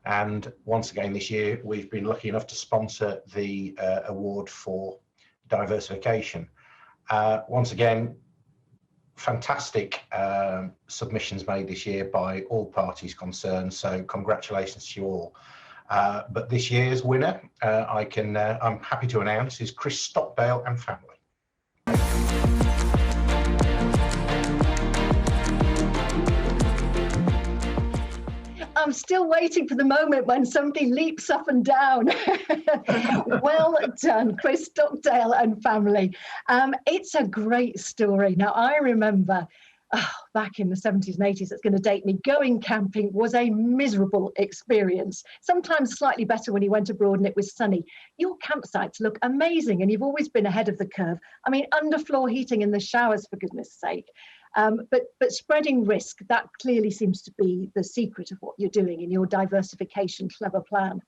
and once again this year we've been lucky enough to sponsor the award for diversification. Once again, fantastic submissions made this year by all parties concerned, so congratulations to you all. But this year's winner, I'm happy to announce, is Chris Stockdale and family. I'm still waiting for the moment when somebody leaps up and down. Well done, Chris Stockdale and family. It's a great story. Now, I remember back in the 70s and 80s, it's going to date me, going camping was a miserable experience. Sometimes slightly better when you went abroad and it was sunny. Your campsites look amazing and you've always been ahead of the curve. I mean, underfloor heating in the showers, for goodness sake. But spreading risk, that clearly seems to be the secret of what you're doing in your diversification clever plan.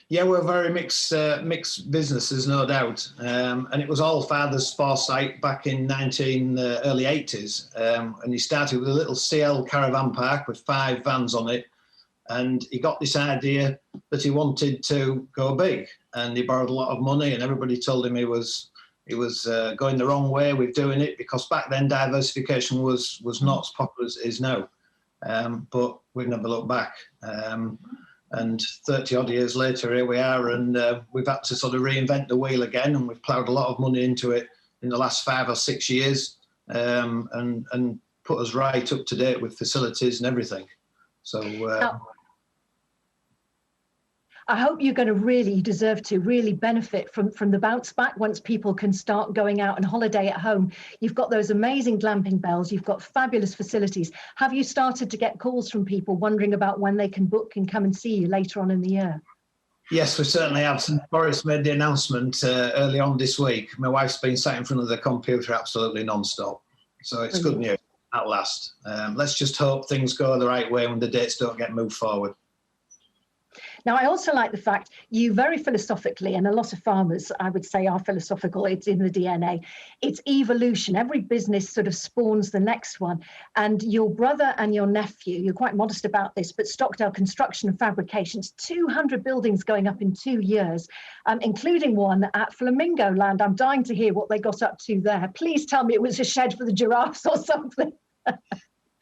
Yeah, we're very mixed businesses, no doubt. And it was all father's foresight back in early 80s. And he started with a little CL caravan park with 5 vans on it. And he got this idea that he wanted to go big. And he borrowed a lot of money, and everybody told him he was going the wrong way with doing it, because back then diversification was not as popular as it is now. But we've never looked back. And 30 odd years later, here we are, and we've had to sort of reinvent the wheel again, and we've ploughed a lot of money into it in the last 5 or 6 years, and put us right up to date with facilities and everything. So I hope you're going to really deserve to really benefit from the bounce back once people can start going out and holiday at home. You've got those amazing glamping bells. You've got fabulous facilities. Have you started to get calls from people wondering about when they can book and come and see you later on in the year? Yes, we certainly have. Since Boris made the announcement early on this week, my wife's been sat in front of the computer absolutely non-stop. So it's good news at last. Let's just hope things go the right way when the dates don't get moved forward. Now, I also like the fact you very philosophically, and a lot of farmers, I would say, are philosophical. It's in the DNA. It's evolution. Every business sort of spawns the next one. And your brother and your nephew, you're quite modest about this, but Stockdale Construction and Fabrications, 200 buildings going up in 2 years, including one at Flamingo Land. I'm dying to hear what they got up to there. Please tell me it was a shed for the giraffes or something.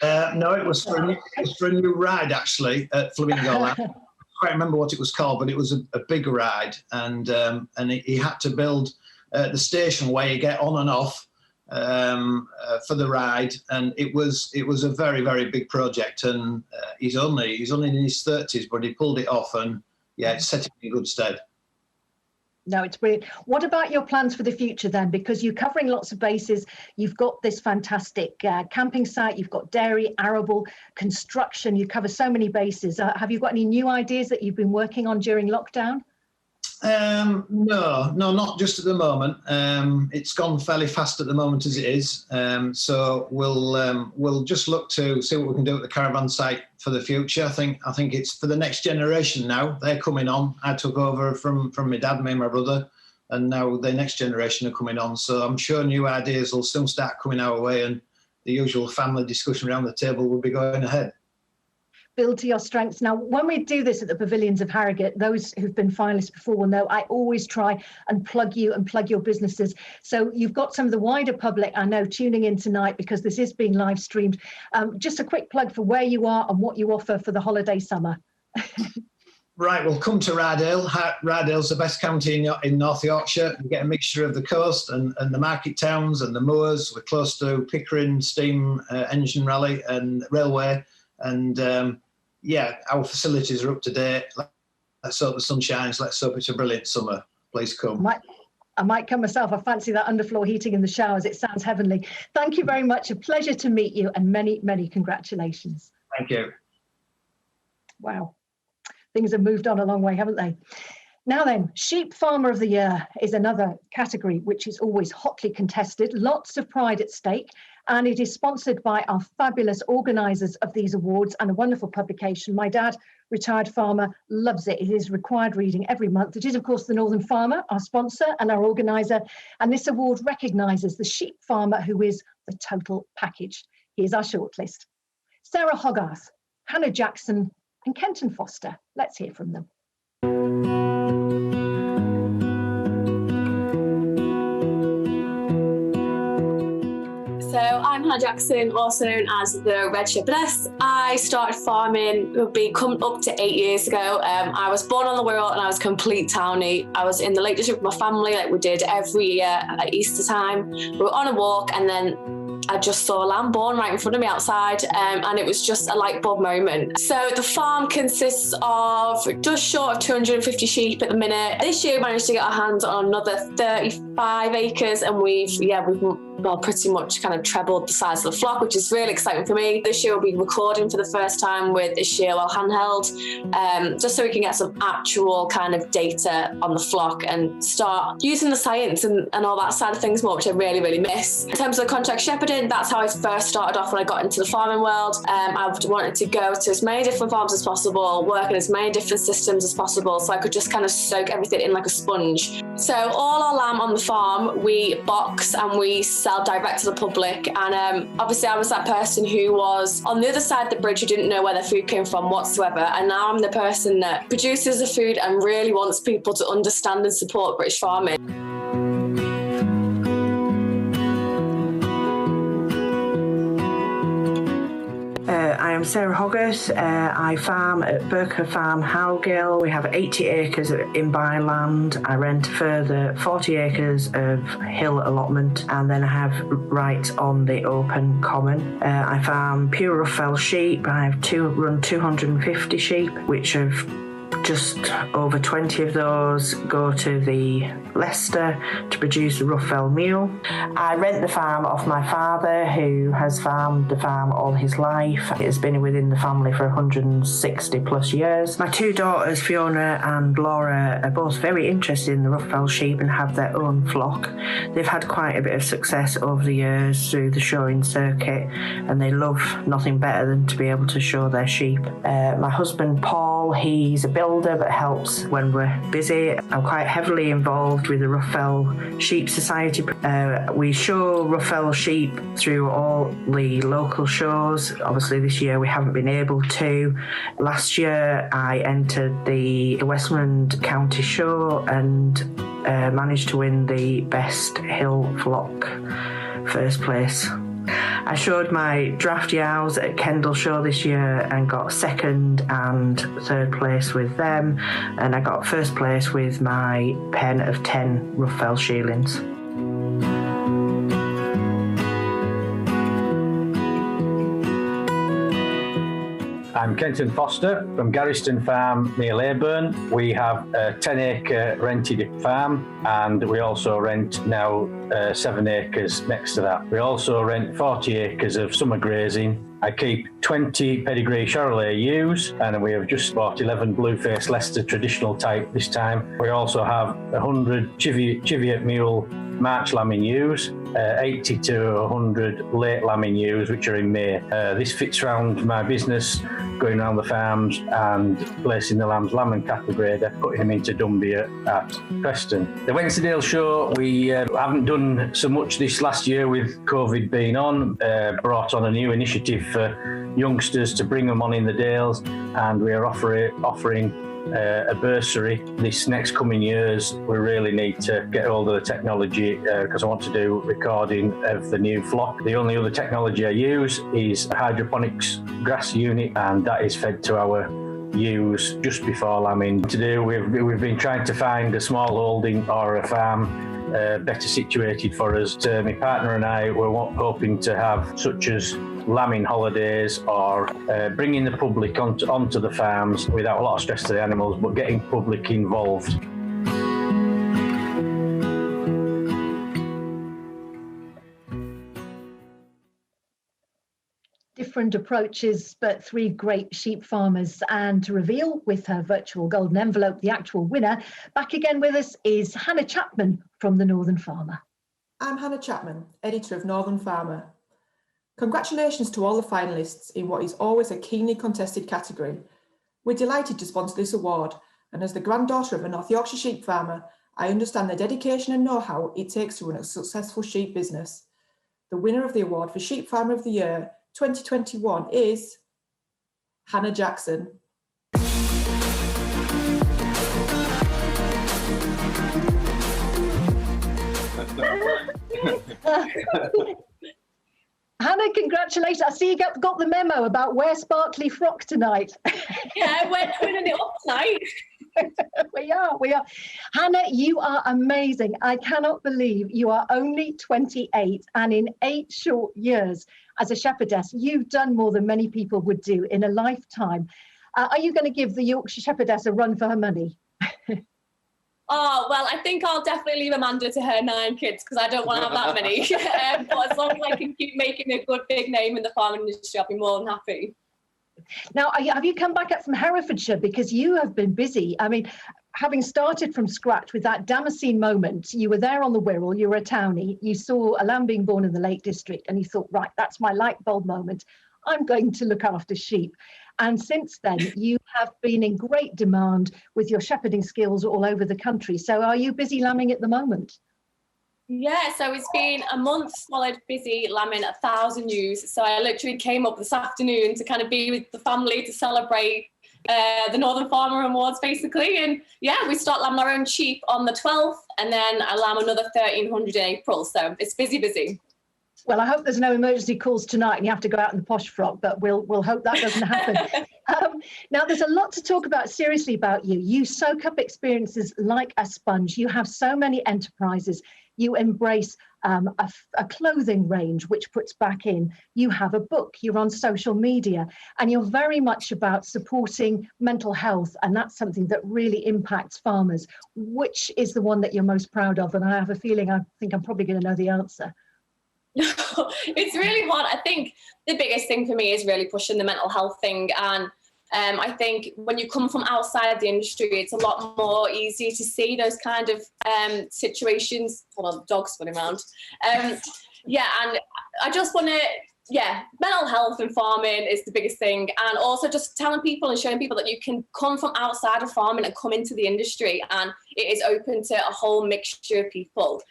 No, it was for a new ride, actually, at Flamingo Land. I can't remember what it was called, but it was a big ride, and he had to build the station where you get on and off for the ride, and it was a very, very big project, and he's only in his 30s, but he pulled it off, and yeah, it set him in good stead. No, it's brilliant. What about your plans for the future then? Because you're covering lots of bases. You've got this fantastic camping site. You've got dairy, arable, construction. You cover so many bases. Have you got any new ideas that you've been working on during lockdown? No, not just at the moment. It's gone fairly fast at the moment as it is. So we'll just look to see what we can do at the caravan site for the future. I think it's for the next generation now. They're coming on. I took over from my dad, me and my brother, and now the next generation are coming on. So I'm sure new ideas will soon start coming our way, and the usual family discussion around the table will be going ahead. Build to your strengths. Now, when we do this at the Pavilions of Harrogate, those who've been finalists before will know I always try and plug you and plug your businesses. So you've got some of the wider public, I know, tuning in tonight because this is being live streamed. Just a quick plug for where you are and what you offer for the holiday summer. Right, we'll come to Radale. Radale's the best county in North Yorkshire. We get a mixture of the coast and the market towns and the moors. We're close to Pickering, Steam Engine Rally and Railway. And yeah, our facilities are up to date. Let's hope the sun shines. Let's hope it's a brilliant summer. Please come. I might come myself. I fancy that underfloor heating in the showers. It sounds heavenly. Thank you very much. A pleasure to meet you and many, many congratulations. Thank you. Wow. Things have moved on a long way, haven't they? Now then, Sheep Farmer of the Year is another category which is always hotly contested. Lots of pride at stake. And it is sponsored by our fabulous organisers of these awards and a wonderful publication. My dad, retired farmer, loves it. It is required reading every month. It is, of course, the Northern Farmer, our sponsor and our organiser. And this award recognises the sheep farmer who is the total package. Here's our shortlist. Sarah Hogarth, Hannah Jackson and Kenton Foster. Let's hear from them. So I'm Hannah Jackson, also known as the Red Shepherdess. I started farming, it would be coming up to 8 years ago. I was born on the Wirral and I was complete townie. I was in the Lake District with my family like we did every year at Easter time. We were on a walk and then I just saw a lamb born right in front of me outside, and it was just a light bulb moment. So the farm consists of just short of 250 sheep at the minute. This year we managed to get our hands on another 35 acres and we've pretty much kind of trebled the size of the flock, which is really exciting for me. This year we'll be recording for the first time with a Shearwell handheld, just so we can get some actual kind of data on the flock and start using the science and all that side of things more, which I really, really miss. In terms of the contract shepherding, that's how I first started off when I got into the farming world. I wanted to go to as many different farms as possible, work in as many different systems as possible, so I could just kind of soak everything in like a sponge. So all our lamb on the farm, we box and we sell direct to the public, and obviously I was that person who was on the other side of the bridge who didn't know where their food came from whatsoever, and now I'm the person that produces the food and really wants people to understand and support British farming. I am Sarah Hogarth. I farm at Burker Farm, Howgill. We have 80 acres in byland. I rent a further 40 acres of hill allotment, and then I have right on the open common. I farm pure Ruffell sheep. I have run 250 sheep, which have just over 20 of those go to the Leicester to produce the Ruffell meal. I rent the farm off my father, who has farmed the farm all his life. It has been within the family for 160 plus years. My two daughters, Fiona and Laura, are both very interested in the Ruffell sheep and have their own flock. They've had quite a bit of success over the years through the showing circuit, and they love nothing better than to be able to show their sheep. My husband, Paul, he's a builder but helps when we're busy. I'm quite heavily involved with the Ruffell Sheep Society. We show Ruffell sheep through all the local shows. Obviously this year we haven't been able to. Last year I entered the Westmorland County Show and managed to win the Best Hill Flock first place. I showed my draft yows at Kendal Show this year and got second and third place with them, and I got first place with my pen of 10 Ruffell shearlings. I'm Kenton Foster from Garriston Farm near Leyburn. We have a 10-acre rented farm, and we also rent now 7 acres next to that. We also rent 40 acres of summer grazing. I keep 20 pedigree Charolais ewes, and we have just bought 11 Blueface Leicester traditional type this time. We also have 100 Cheviot Mule March lambing ewes, 80 to 100 late lambing ewes, which are in May. This fits around my business, going around the farms and placing the lambs lamb and cattle grader, putting them into Dumbia at Preston. The Wensleydale show, we haven't done so much this last year with COVID being on, brought on a new initiative for youngsters to bring them on in the Dales, and we are offering a bursary this next coming years. We really need to get hold of the technology because I want to do recording of the new flock. The only other technology I use is a hydroponics grass unit, and that is fed to our ewes just before lambing. We've been trying to find a small holding or a farm better situated for us. My partner and I were hoping to have such as lambing holidays or bringing the public onto the farms without a lot of stress to the animals, but getting public involved. Different approaches, but 3 great sheep farmers. And to reveal with her virtual golden envelope the actual winner, back again with us is Hannah Chapman from The Northern Farmer. I'm Hannah Chapman, editor of Northern Farmer. Congratulations to all the finalists in what is always a keenly contested category. We're delighted to sponsor this award, and as the granddaughter of a North Yorkshire sheep farmer, I understand the dedication and know-how it takes to run a successful sheep business. The winner of the award for Sheep Farmer of the Year 2021 is Hannah Jackson. Hannah, congratulations. I see you got the memo about wear sparkly frock tonight. Yeah, we're turning it up tonight. We are. Hannah, you are amazing. I cannot believe you are only 28, and in 8 short years as a shepherdess, you've done more than many people would do in a lifetime. Are you going to give the Yorkshire Shepherdess a run for her money? Oh, well, I think I'll definitely leave Amanda to her 9 kids because I don't want to have that many. But as long as I can keep making a good big name in the farming industry, I'll be more than happy. Now, have you come back up from Herefordshire? Because you have been busy. I mean, having started from scratch with that Damascene moment, you were there on the Wirral, you were a townie, you saw a lamb being born in the Lake District, and you thought, right, that's my light bulb moment. I'm going to look after sheep. And since then, you have been in great demand with your shepherding skills all over the country. So are you busy lambing at the moment? Yeah, so it's been a month solid busy lambing 1,000 ewes. So I literally came up this afternoon to kind of be with the family to celebrate the Northern Farmer Awards, basically. And yeah, we start lambing our own sheep on the 12th, and then I lamb another 1,300 in April. So it's busy. Well, I hope there's no emergency calls tonight and you have to go out in the posh frock, but we'll hope that doesn't happen. Now, there's a lot to talk about seriously about you. You soak up experiences like a sponge. You have so many enterprises. You embrace a clothing range, which puts back in. You have a book, you're on social media, and you're very much about supporting mental health. And that's something that really impacts farmers. Which is the one that you're most proud of? And I have a feeling, I think I'm probably going to know the answer. It's really hard. I think the biggest thing for me is really pushing the mental health thing. And I think when you come from outside the industry, it's a lot more easy to see those kind of situations. Hold on, dog's running around. Yeah, and I just want to, mental health and farming is the biggest thing. And also just telling people and showing people that you can come from outside of farming and come into the industry, and it is open to a whole mixture of people.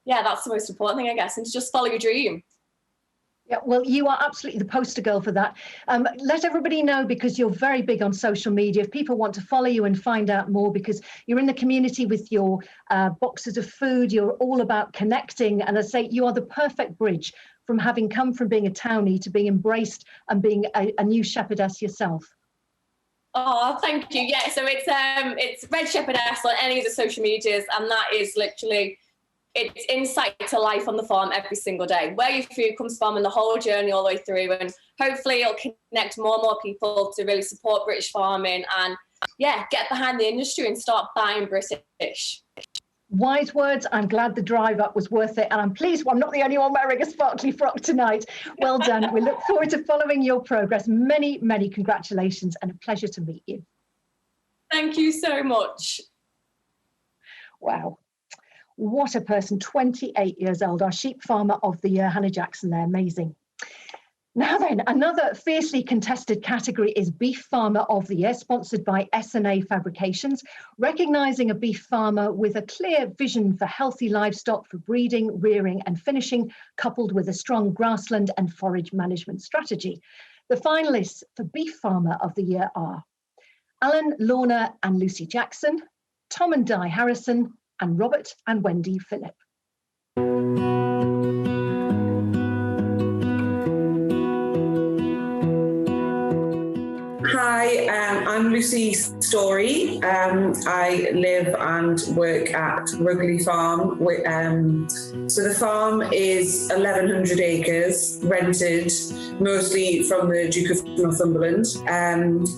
Yeah, that's the most important thing, I guess, and to just follow your dream. Yeah, well, you are absolutely the poster girl for that. Let everybody know, because you're very big on social media. If people want to follow you and find out more, because you're in the community with your boxes of food, you're all about connecting. And I say you are the perfect bridge from having come from being a townie to being embraced and being a new shepherdess yourself. Oh, thank you. Yeah, so it's Red Shepherdess on any of the social medias, and that is literally it's insight to life on the farm every single day, where your food comes from and the whole journey all the way through. And hopefully it'll connect more and more people to really support British farming and, yeah, get behind the industry and start buying British. Wise words. I'm glad the drive up was worth it. And I'm pleased I'm not the only one wearing a sparkly frock tonight. Well done. We look forward to following your progress. Many, many congratulations and a pleasure to meet you. Thank you so much. Wow. What a person, 28 years old, our sheep farmer of the year, Hannah Jackson there, amazing. Now then, another fiercely contested category is Beef Farmer of the Year, sponsored by S&A Fabrications, recognising a beef farmer with a clear vision for healthy livestock for breeding, rearing and finishing, coupled with a strong grassland and forage management strategy. The finalists for Beef Farmer of the Year are Alan, Lorna and Lucy Jackson, Tom and Di Harrison, and Robert and Wendy Phillip. Hi, I'm Lucy Story. I live and work at Rugley Farm. So the farm is 1,100 acres, rented mostly from the Duke of Northumberland.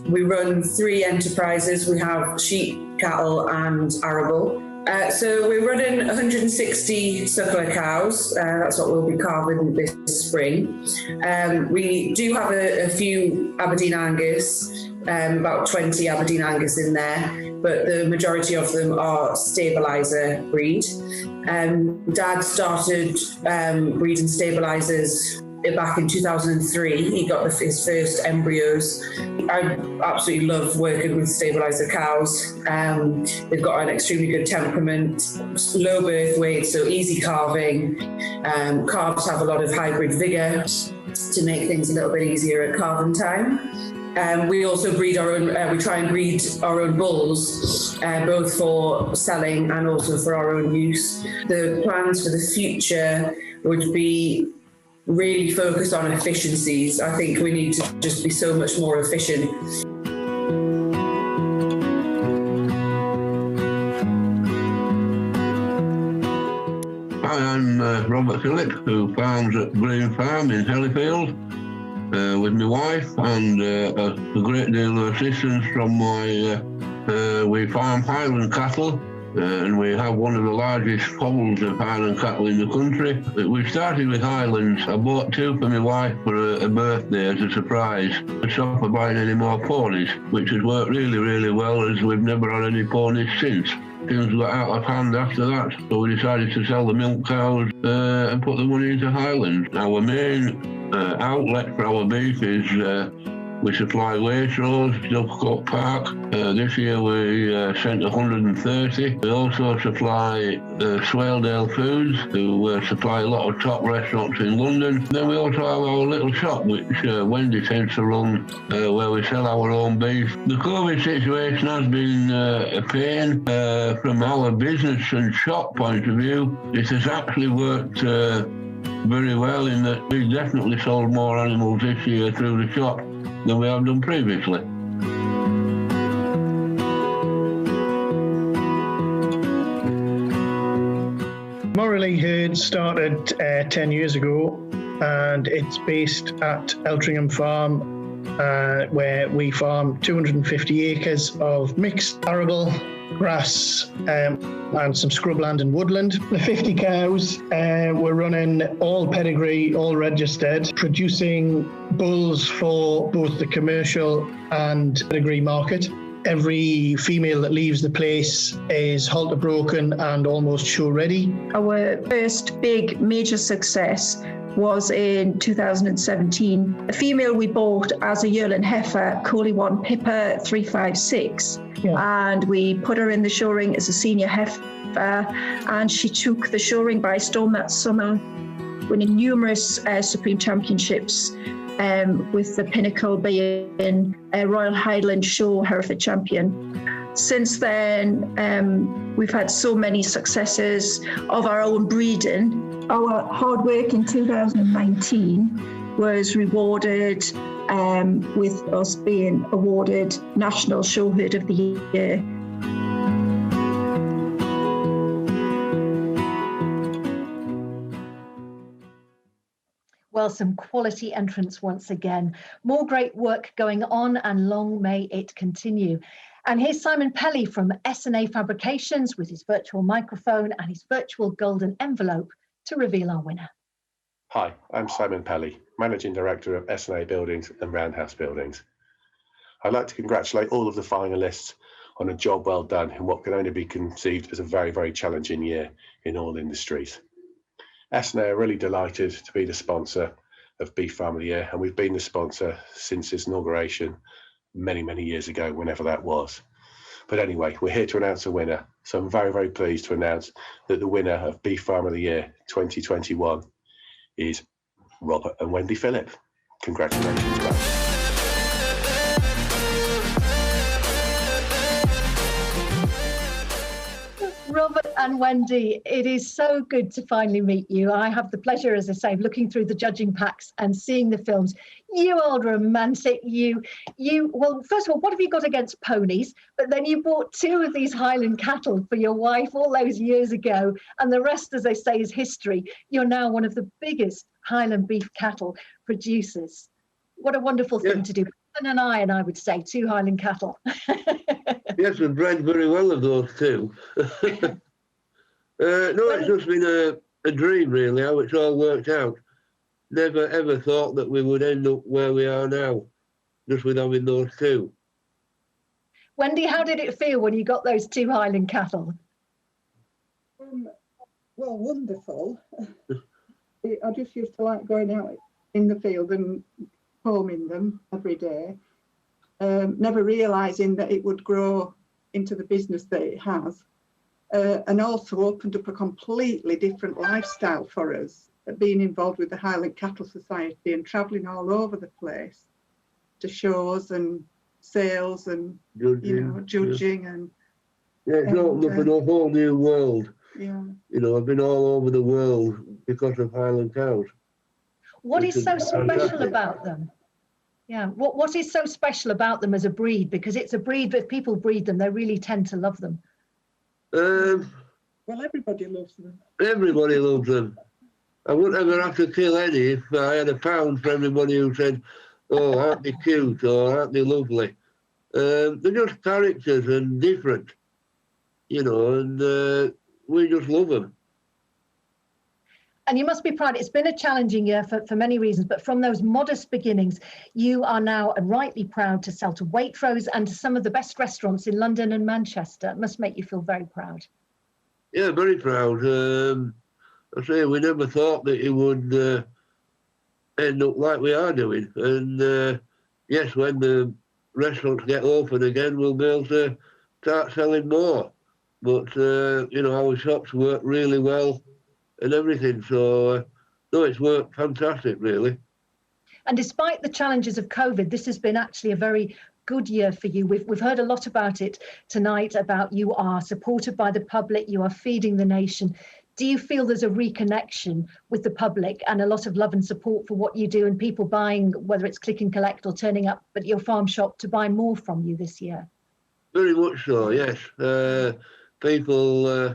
We run 3 enterprises. We have sheep, cattle and arable. So we're running 160 suckler cows. That's what we'll be calving this spring. We do have a few Aberdeen Angus, about 20 Aberdeen Angus in there, but the majority of them are stabiliser breed. Dad started breeding stabilisers back in 2003. He got his first embryos. I absolutely love working with stabiliser cows. They've got an extremely good temperament, low birth weight, so easy calving. Calves have a lot of hybrid vigour to make things a little bit easier at calving time. We also breed our own, we try and breed our own bulls, both for selling and also for our own use. The plans for the future would be really focused on efficiencies. I think we need to just be so much more efficient. Hi, I'm Robert Phillip, who farms at Green Farm in Hellifield with my wife and a great deal of assistance from we farm Highland cattle. And we have one of the largest foals of Highland cattle in the country. We started with Highlands. I bought 2 for my wife for a birthday as a surprise. I stopped buying any more ponies, which has worked really, really well, as we've never had any ponies since. Things got out of hand after that, so we decided to sell the milk cows and put the money into Highlands. Our main outlet for our beef is we supply Waitrose, Dovecot Park. This year we sent 130. We also supply Swaledale Foods, who supply a lot of top restaurants in London. Then we also have our little shop, which Wendy tends to run, where we sell our own beef. The COVID situation has been a pain from our business and shop point of view. It has actually worked very well in that we definitely sold more animals this year through the shop than we have done previously. Morley Herd started 10 years ago, and it's based at Eltringham Farm, where we farm 250 acres of mixed arable, grass and some scrubland and woodland. The 50 cows, we're running all pedigree, all registered, producing bulls for both the commercial and pedigree market. Every female that leaves the place is halter broken and almost show ready. Our first big major success was in 2017. A female we bought as a yearling heifer, Coley 1 Pippa 356, and we put her in the show ring as a senior heifer, and she took the show ring by storm that summer, winning numerous Supreme Championships, with the pinnacle being a Royal Highland Show Hereford Champion. Since then, we've had so many successes of our own breeding. Our hard work in 2019 was rewarded with us being awarded National Show Herd of the Year. Well, some quality entrants once again. More great work going on, and long may it continue. And here's Simon Pelly from S&A Fabrications with his virtual microphone and his virtual golden envelope to reveal our winner. Hi, I'm Simon Pelly, Managing Director of S&A Buildings and Roundhouse Buildings. I'd like to congratulate all of the finalists on a job well done in what can only be conceived as a very, very challenging year in all industries. S&A are really delighted to be the sponsor of Beef Farm of the Year, and we've been the sponsor since its inauguration many, many years ago, whenever that was. But anyway, we're here to announce a winner. So I'm very, very pleased to announce that the winner of Beef Farm of the Year 2021 is Robert and Wendy Phillip. Congratulations, guys. Robert and Wendy, it is so good to finally meet you. I have the pleasure, as I say, of looking through the judging packs and seeing the films. You old romantic, you. Well, first of all, what have you got against ponies? But then you bought 2 of these Highland cattle for your wife all those years ago, and the rest, as they say, is history. You're now one of the biggest Highland beef cattle producers. What a wonderful thing to do. And I would say, 2 Highland cattle. Yes, we've bred very well of those 2. No, it's just been a dream, really, how it's all worked out. Never, ever thought that we would end up where we are now, just with having those 2. Wendy, how did it feel when you got those 2 Highland cattle? Well, wonderful. I just used to like going out in the field and homing them every day, never realising that it would grow into the business that it has, and also opened up a completely different lifestyle for us, being involved with the Highland Cattle Society and travelling all over the place to shows and sales and judging and it's opened up a whole new world. Yeah. I've been all over the world because of Highland cows. What is so special about them? Yeah, what is so special about them as a breed? Because it's a breed, but if people breed them, they really tend to love them. Well, everybody loves them. Everybody loves them. I wouldn't ever have to kill any if I had £1 for everybody who said, oh, aren't they cute or aren't they lovely? They're just characters and different, and we just love them. And you must be proud. It's been a challenging year for many reasons, but from those modest beginnings, you are now rightly proud to sell to Waitrose and to some of the best restaurants in London and Manchester. It must make you feel very proud. Yeah, very proud. I say we never thought that it would end up like we are doing. And yes, when the restaurants get open again, we'll be able to start selling more. But, our shops work really well and everything. So, no, it's worked fantastic, really. And despite the challenges of COVID, this has been actually a very good year for you. We've heard a lot about it tonight, about you are supported by the public, you are feeding the nation. Do you feel there's a reconnection with the public and a lot of love and support for what you do, and people buying, whether it's click and collect or turning up at your farm shop to buy more from you this year? Very much so, yes. People,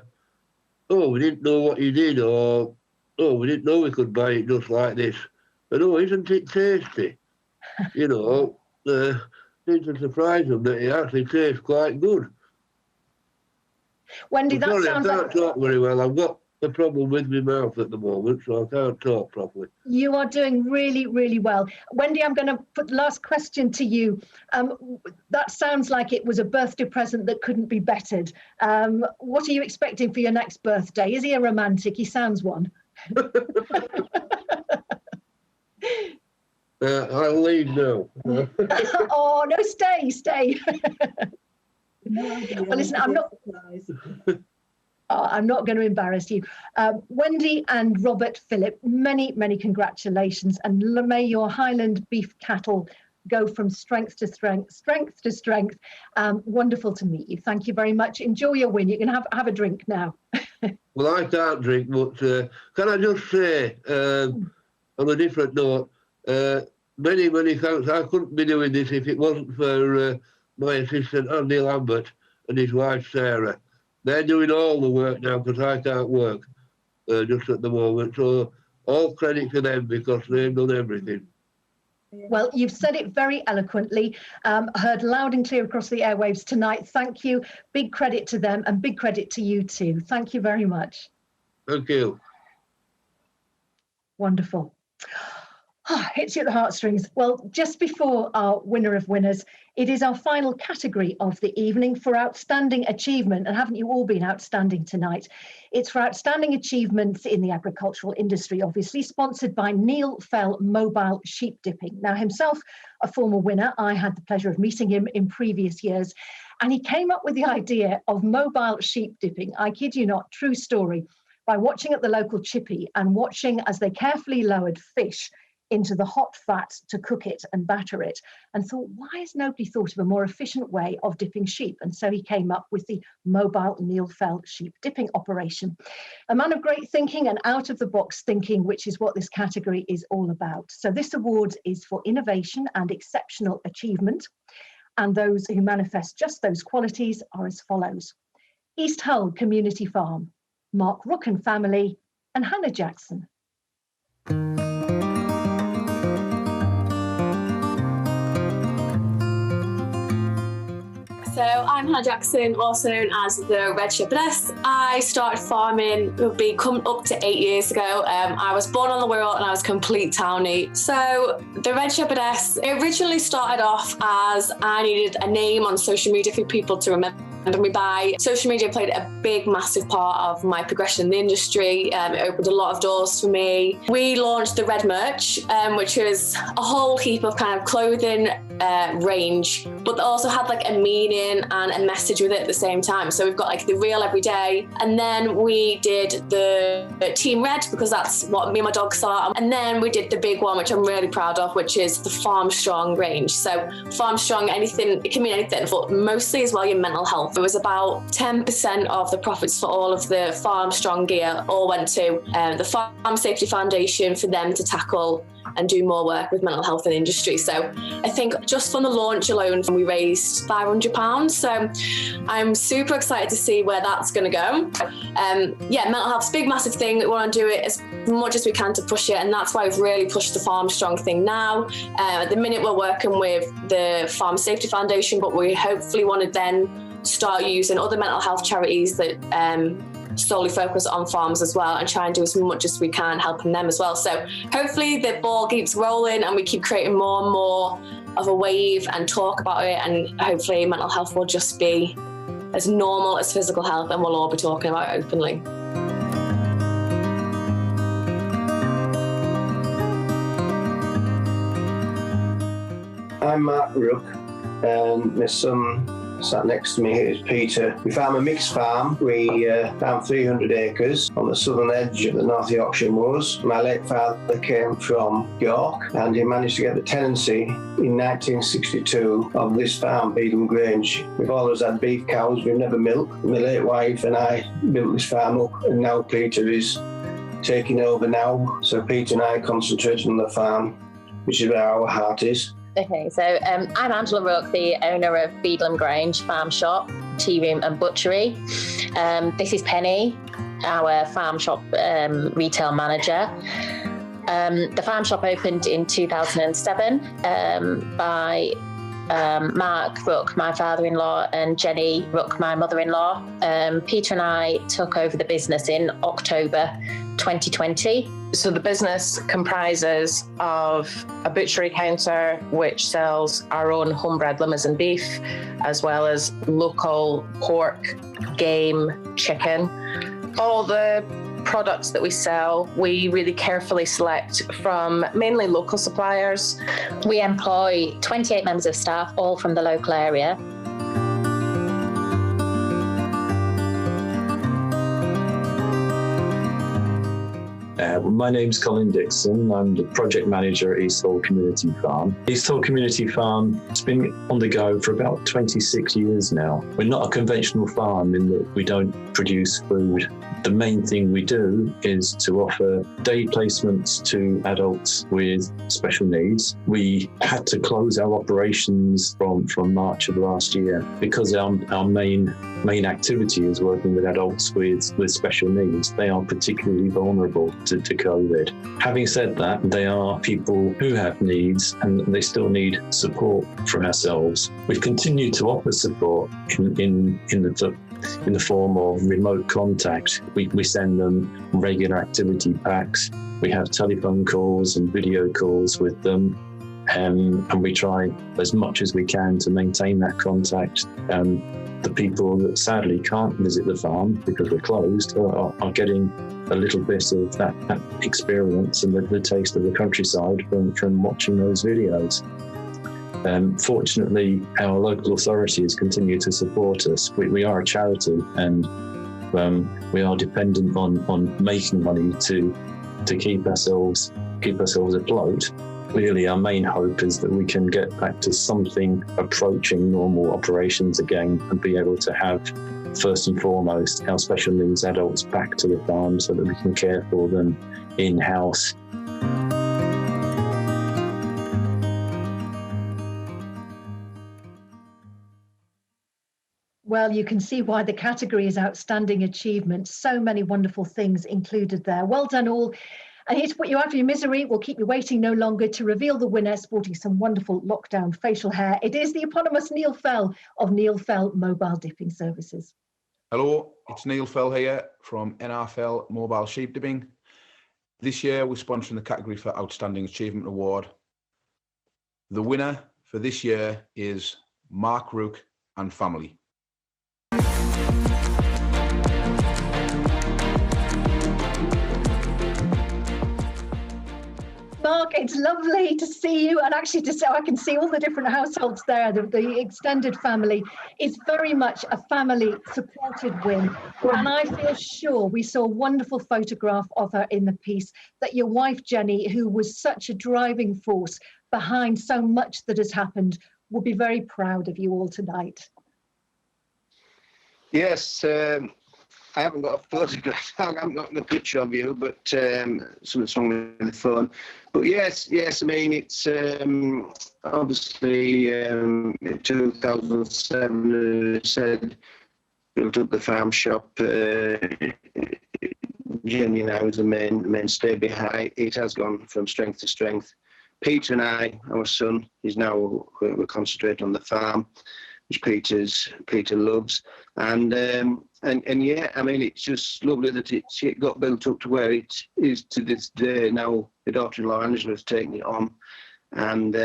we didn't know what you did, or, we didn't know we could buy it just like this. But, isn't it tasty? Seems to surprise them that it actually tastes quite good. Wendy, that sounds I can't talk very well. I've got a problem with my mouth at the moment, so I can't talk properly. You are doing really, really well. Wendy, I'm going to put the last question to you. That sounds like it was a birthday present that couldn't be bettered. What are you expecting for your next birthday? Is he a romantic? He sounds one. I'll leave now. Oh, no, stay. Well, listen, I'm not going to embarrass you. Wendy and Robert Phillip, many, many congratulations, and may your Highland beef cattle go from strength to strength. Wonderful to meet you. Thank you very much. Enjoy your win. You can have a drink now. Well, I can't drink, but can I just say, on a different note, many, many thanks. I couldn't be doing this if it wasn't for my assistant Andy Lambert and his wife Sarah. They're doing all the work now because I can't work just at the moment. So all credit to them because they've done everything. Well, you've said it very eloquently, heard loud and clear across the airwaves tonight. Thank you. Big credit to them and big credit to you too. Thank you very much. Thank you. Wonderful. Hits you at the heartstrings. Well, just before our winner of winners, it is our final category of the evening for outstanding achievement. And haven't you all been outstanding tonight? It's for outstanding achievements in the agricultural industry, obviously, sponsored by Neil Fell Mobile Sheep Dipping. Now, himself a former winner, I had the pleasure of meeting him in previous years, and he came up with the idea of mobile sheep dipping. I kid you not, true story, by watching at the local chippy and watching as they carefully lowered fish into the hot fat to cook it and batter it, and thought, why has nobody thought of a more efficient way of dipping sheep? And so he came up with the mobile Neil Fell sheep dipping operation. A man of great thinking and out of the box thinking, which is what this category is all about. So this award is for innovation and exceptional achievement, and those who manifest just those qualities are as follows: East Hull Community Farm, Mark Rook and family, and Hannah Jackson. So I'm Hannah Jackson, also known as the Red Shepherdess. I started farming, it would be coming up to 8 years ago. I was born on the Wirral and I was complete townie. So the Red Shepherdess, it originally started off as I needed a name on social media for people to remember me by. Social media played a big, massive part of my progression in the industry. It opened a lot of doors for me. We launched the Red Merch, which was a whole heap of kind of clothing range, but also had like a meaning and a message with it at the same time. So we've got like the real everyday, and then we did the Team Red because that's what me and my dogs are, and then we did the big one, which I'm really proud of, which is the Farm Strong range. So Farm Strong, anything, it can mean anything, but mostly as well your mental health. It was about 10% of the profits for all of the Farm Strong gear all went to the Farm Safety Foundation for them to tackle and do more work with mental health in the industry. So I think just from the launch alone, we raised £500. So I'm super excited to see where that's going to go. Yeah, mental health's a big, massive thing. We want to do it as much as we can to push it, and that's why we've really pushed the Farm Strong thing now. At the minute, we're working with the Farm Safety Foundation, but we hopefully want to then start using other mental health charities that solely focus on farms as well, and try and do as much as we can helping them as well. So hopefully the ball keeps rolling and we keep creating more and more of a wave and talk about it, and hopefully mental health will just be as normal as physical health and we'll all be talking about it openly. I'm Mark Rook, and my son sat next to me here is Peter. We farm a mixed farm. We farm 300 acres on the southern edge of the North Yorkshire moors. My late father came from York, and he managed to get the tenancy in 1962 of this farm, Beedham Grange. We've always had beef cows, we've never milked. My late wife and I built this farm up, and now Peter is taking over now. So Peter and I concentrate on the farm, which is where our heart is. Okay, so I'm Angela Rook, the owner of Beedham Grange Farm Shop, Tea Room and Butchery. This is Penny, our farm shop retail manager. The farm shop opened in 2007 by Mark Rook, my father-in-law, and Jenny Rook, my mother-in-law. Peter and I took over the business in October 2020. So the business comprises of a butchery counter which sells our own homebred Limousin beef, as well as local pork, game, chicken. All the products that we sell, we really carefully select from mainly local suppliers. We employ 28 members of staff, all from the local area. My name's Colin Dixon. I'm the project manager at East Hull Community Farm. East Hull Community Farm has been on the go for about 26 years now. We're not a conventional farm in that we don't produce food. The main thing we do is to offer day placements to adults with special needs. We had to close our operations from March of last year because our main activity is working with adults with special needs. They are particularly vulnerable to to COVID. Having said that, they are people who have needs and they still need support from ourselves. We've continued to offer support in the form of remote contact. We send them regular activity packs. We have telephone calls and video calls with them. And we try as much as we can to maintain that contact. The people that sadly can't visit the farm because we're closed are getting a little bit of that experience and the taste of the countryside from watching those videos. Fortunately, our local authorities continue to support us. We are a charity, and we are dependent on making money to keep ourselves afloat. Clearly, our main hope is that we can get back to something approaching normal operations again and be able to have, first and foremost, our special needs adults back to the farm so that we can care for them in-house. Well, you can see why the category is Outstanding Achievement. So many wonderful things included there. Well done all. And here to put you out of your misery, we'll keep you waiting no longer to reveal the winner, sporting some wonderful lockdown facial hair. It is the eponymous Neil Fell of Neil Fell Mobile Dipping Services. Hello, it's Neil Fell here from NR Fell Mobile Sheep Dipping. This year we're sponsoring the category for Outstanding Achievement Award. The winner for this year is Mark Rook and family. Mark, it's lovely to see you, and actually I can see all the different households there. The extended family is very much a family supported win, and I feel sure we saw a wonderful photograph of her in the piece, that your wife Jenny, who was such a driving force behind so much that has happened, will be very proud of you all tonight. Yes, I haven't got a photograph. I haven't got a picture of you, but something's wrong with the phone. But yes. I mean, it's obviously in 2007. Said built up the farm shop. Jenny now is the mainstay behind. It has gone from strength to strength. Peter and I, our son, is now we're concentrating on the farm, which Peter loves, and yeah, I mean, it's just lovely that it got built up to where it is to this day. Now the daughter-in-law Angela has taken it on, and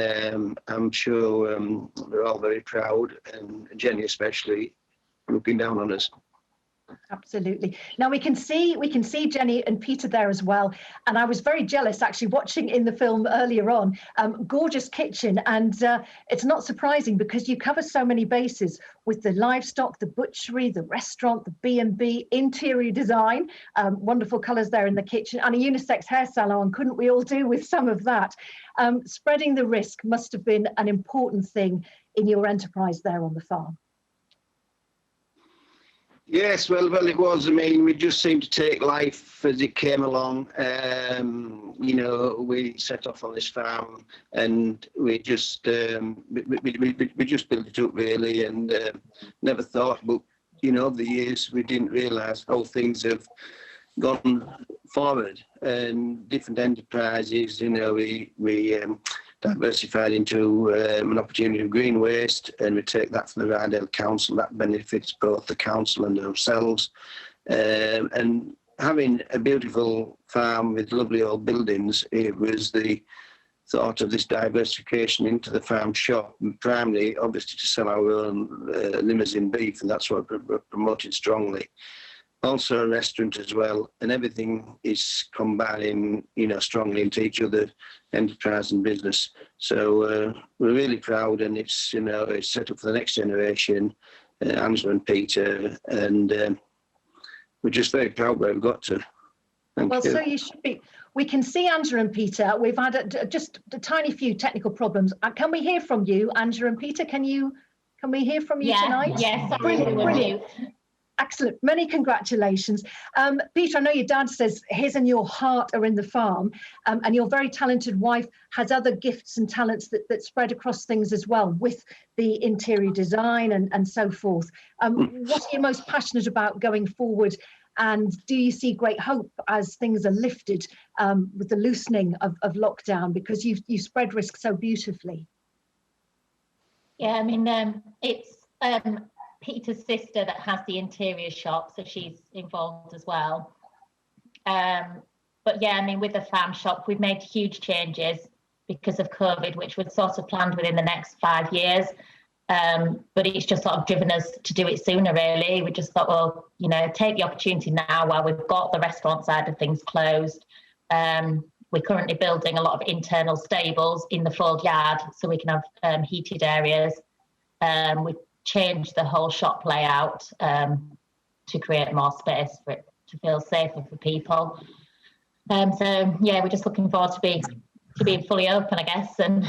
I'm sure we're all very proud, and Jenny especially looking down on us. Absolutely. Now we can see Jenny and Peter there as well, and I was very jealous actually watching in the film earlier on. Gorgeous kitchen, and it's not surprising because you cover so many bases with the livestock, the butchery, the restaurant, the B&B, interior design, wonderful colours there in the kitchen, and a unisex hair salon. Couldn't we all do with some of that? Spreading the risk must have been an important thing in your enterprise there on the farm. Yes, well, it was. I mean, we just seemed to take life as it came along. You know, we set off on this farm, and we just we just built it up really, and never thought. But you know, over the years, we didn't realise how things have gone forward, and different enterprises. You know, we diversified into an opportunity of green waste, and we take that from the Ryedale Council. That benefits both the council and ourselves. And having a beautiful farm with lovely old buildings, it was the thought of this diversification into the farm shop, primarily obviously to sell our own limousine beef, and that's what we're promoting strongly. Also a restaurant as well, and everything is combining, you know, strongly into each other, enterprise and business. So we're really proud, and it's, you know, it's set up for the next generation, Angela and Peter, and we're just very proud where we've got to. Thank you. So you should be. We can see Angela and Peter. We've had just a tiny few technical problems. Can we hear from you, Angela and Peter? Can we hear from you tonight? Yes, brilliant. Excellent. Many congratulations. Peter, I know your dad says his and your heart are in the farm, and your very talented wife has other gifts and talents that spread across things as well, with the interior design and so forth. What are you most passionate about going forward, And do you see great hope as things are lifted with the loosening of lockdown, because you spread risk so beautifully? Yeah, I mean, it's Peter's sister that has the interior shop, so she's involved as well. But yeah, I mean, with the farm shop, we've made huge changes because of COVID, which was sort of planned within the next 5 years. But it's just sort of driven us to do it sooner, really. We just thought, well, you know, take the opportunity now while we've got the restaurant side of things closed. We're currently building a lot of internal stables in the fold yard so we can have heated areas. We've changed the whole shop layout to create more space for it to feel safer for people. So yeah, we're just looking forward to being fully open, I guess. And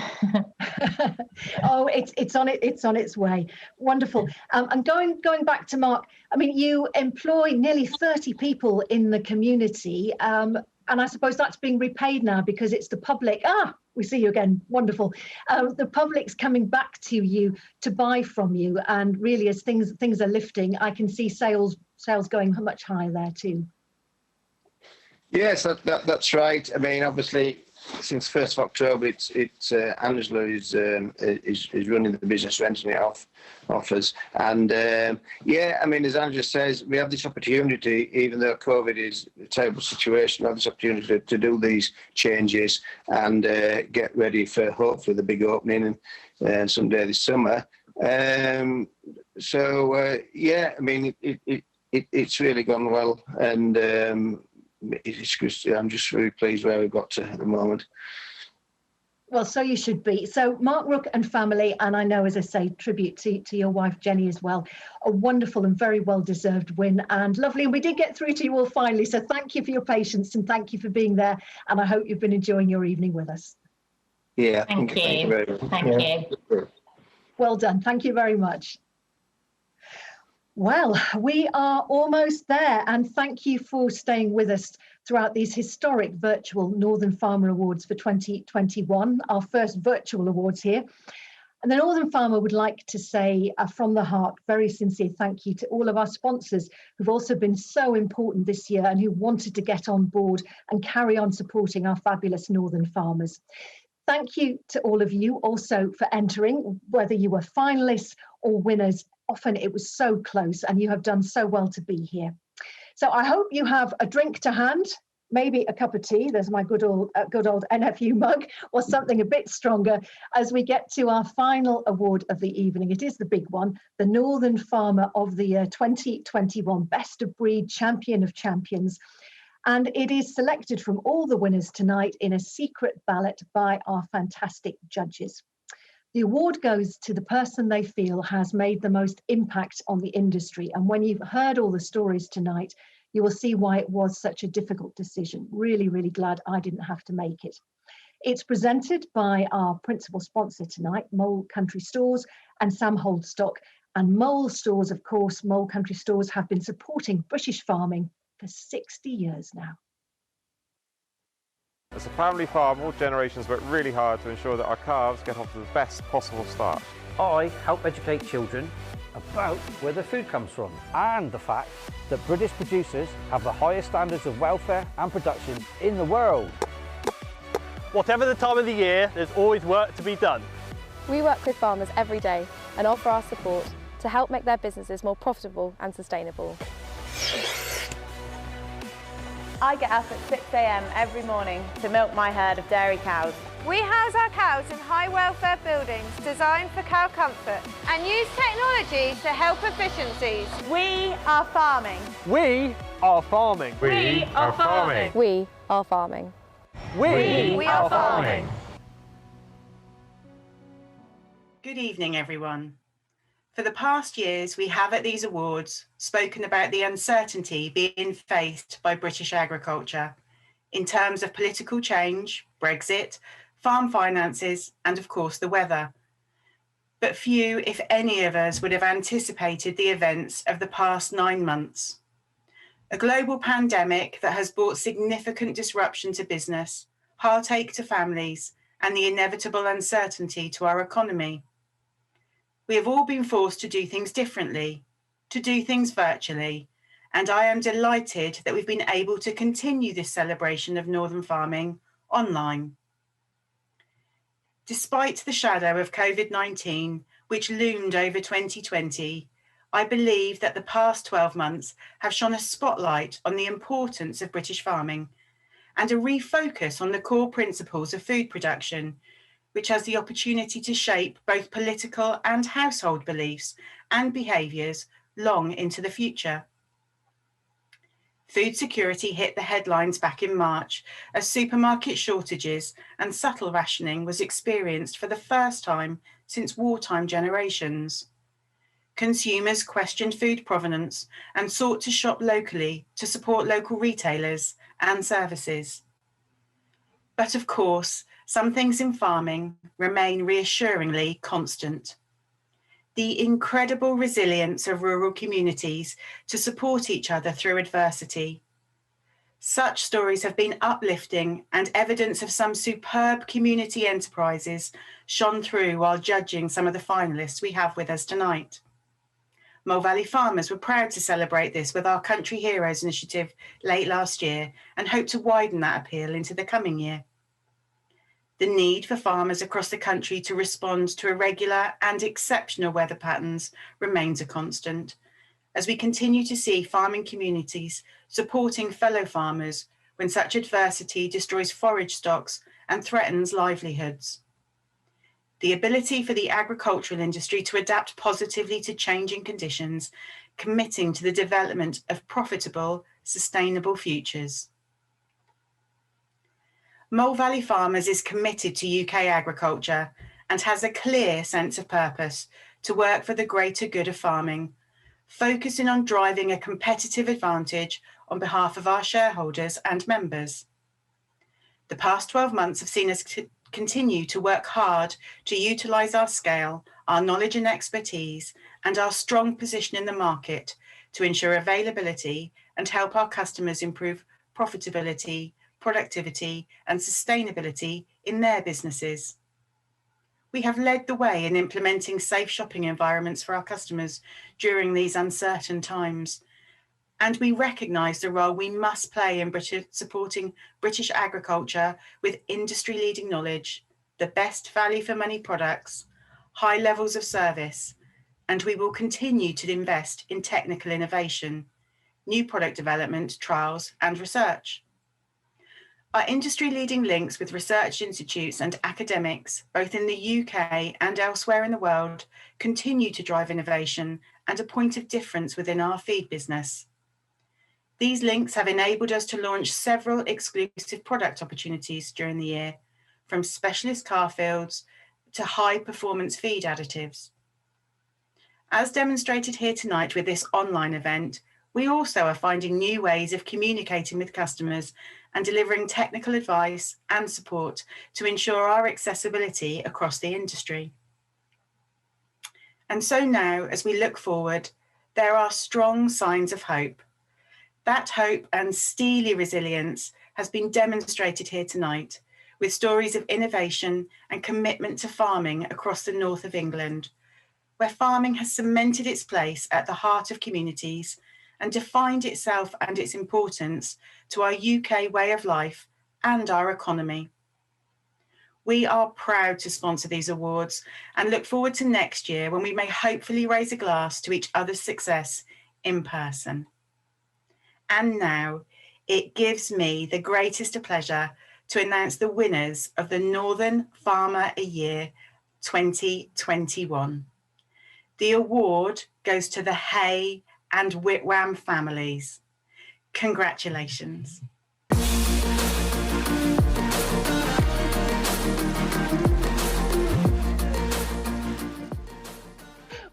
oh, it's on its way. Wonderful. And going back to Mark, I mean, you employ nearly 30 people in the community, and I suppose that's being repaid now because it's the public. We see you again. Wonderful. The public's coming back to you to buy from you, and really, as things are lifting, I can see sales going much higher there too. Yes, that's right. I mean, obviously, since 1st of October, it's Angela is running the business, renting it off us, and yeah, I mean, as Angela says, we have this opportunity, even though COVID is a terrible situation, we have this opportunity to do these changes and get ready for hopefully the big opening and someday this summer. So yeah, I mean, it's really gone well, and I'm just really pleased where we've got to at the moment. Well, so you should be. So Mark Rook and family, and I know, as I say, tribute to your wife Jenny as well, a wonderful and very well-deserved win, and lovely. And we did get through to you all finally, so thank you for your patience and thank you for being there, and I hope you've been enjoying your evening with us. Yeah, thank you very much. Thank you. Well done. Thank you very much. Well, we are almost there, and thank you for staying with us throughout these historic virtual Northern Farmer Awards for 2021, our first virtual awards here. And the Northern Farmer would like to say from the heart, very sincere thank you to all of our sponsors who've also been so important this year and who wanted to get on board and carry on supporting our fabulous Northern farmers. Thank you to all of you also for entering, whether you were finalists or winners. Often it was so close, and you have done so well to be here. So I hope you have a drink to hand, maybe a cup of tea. There's my good old NFU mug, or something a bit stronger as we get to our final award of the evening. It is the big one, the Northern Farmer of the Year 2021 Best of Breed Champion of Champions. And it is selected from all the winners tonight in a secret ballot by our fantastic judges. The award goes to the person they feel has made the most impact on the industry. And when you've heard all the stories tonight, you will see why it was such a difficult decision. Really, really glad I didn't have to make it. It's presented by our principal sponsor tonight, Mole Country Stores and Sam Holdstock. And Mole Stores, of course, Mole Country Stores have been supporting British farming for 60 years now. As a family farm, all generations work really hard to ensure that our calves get off to the best possible start. I help educate children about where their food comes from and the fact that British producers have the highest standards of welfare and production in the world. Whatever the time of the year, there's always work to be done. We work with farmers every day and offer our support to help make their businesses more profitable and sustainable. I get up at 6 a.m. every morning to milk my herd of dairy cows. We house our cows in high welfare buildings designed for cow comfort and use technology to help efficiencies. We are farming. We are farming. We are farming. We are farming. We are farming. Good evening, everyone. For the past years, we have at these awards spoken about the uncertainty being faced by British agriculture in terms of political change, Brexit, farm finances, and of course the weather. But few, if any of us, would have anticipated the events of the past 9 months. A global pandemic that has brought significant disruption to business, heartache to families, and the inevitable uncertainty to our economy. We have all been forced to do things differently, to do things virtually, and I am delighted that we've been able to continue this celebration of Northern farming online. Despite the shadow of COVID-19, which loomed over 2020, I believe that the past 12 months have shone a spotlight on the importance of British farming and a refocus on the core principles of food production, which has the opportunity to shape both political and household beliefs and behaviours long into the future. Food security hit the headlines back in March as supermarket shortages and subtle rationing was experienced for the first time since wartime generations. Consumers questioned food provenance and sought to shop locally to support local retailers and services. But of course, some things in farming remain reassuringly constant. The incredible resilience of rural communities to support each other through adversity. Such stories have been uplifting, and evidence of some superb community enterprises shone through while judging some of the finalists we have with us tonight. Mole Valley farmers were proud to celebrate this with our Country Heroes initiative late last year and hope to widen that appeal into the coming year. The need for farmers across the country to respond to irregular and exceptional weather patterns remains a constant, as we continue to see farming communities supporting fellow farmers when such adversity destroys forage stocks and threatens livelihoods. The ability for the agricultural industry to adapt positively to changing conditions, committing to the development of profitable, sustainable futures. Mole Valley Farmers is committed to UK agriculture and has a clear sense of purpose to work for the greater good of farming, focusing on driving a competitive advantage on behalf of our shareholders and members. The past 12 months have seen us continue to work hard to utilise our scale, our knowledge and expertise, and our strong position in the market to ensure availability and help our customers improve profitability, productivity, and sustainability in their businesses. We have led the way in implementing safe shopping environments for our customers during these uncertain times, and we recognise the role we must play in supporting British agriculture with industry-leading knowledge, the best value for money products, high levels of service, and we will continue to invest in technical innovation, new product development, trials, and research. Our industry-leading links with research institutes and academics, both in the UK and elsewhere in the world, continue to drive innovation and a point of difference within our feed business. These links have enabled us to launch several exclusive product opportunities during the year, from specialist car fields to high-performance feed additives. As demonstrated here tonight with this online event, we also are finding new ways of communicating with customers and delivering technical advice and support to ensure our accessibility across the industry. And so now, as we look forward, there are strong signs of hope. That hope and steely resilience has been demonstrated here tonight, with stories of innovation and commitment to farming across the north of England, where farming has cemented its place at the heart of communities and defined itself and its importance to our UK way of life and our economy. We are proud to sponsor these awards and look forward to next year when we may hopefully raise a glass to each other's success in person. And now, it gives me the greatest of pleasure to announce the winners of the Northern Farmer a Year 2021. The award goes to the Hay and Whitwam families. Congratulations.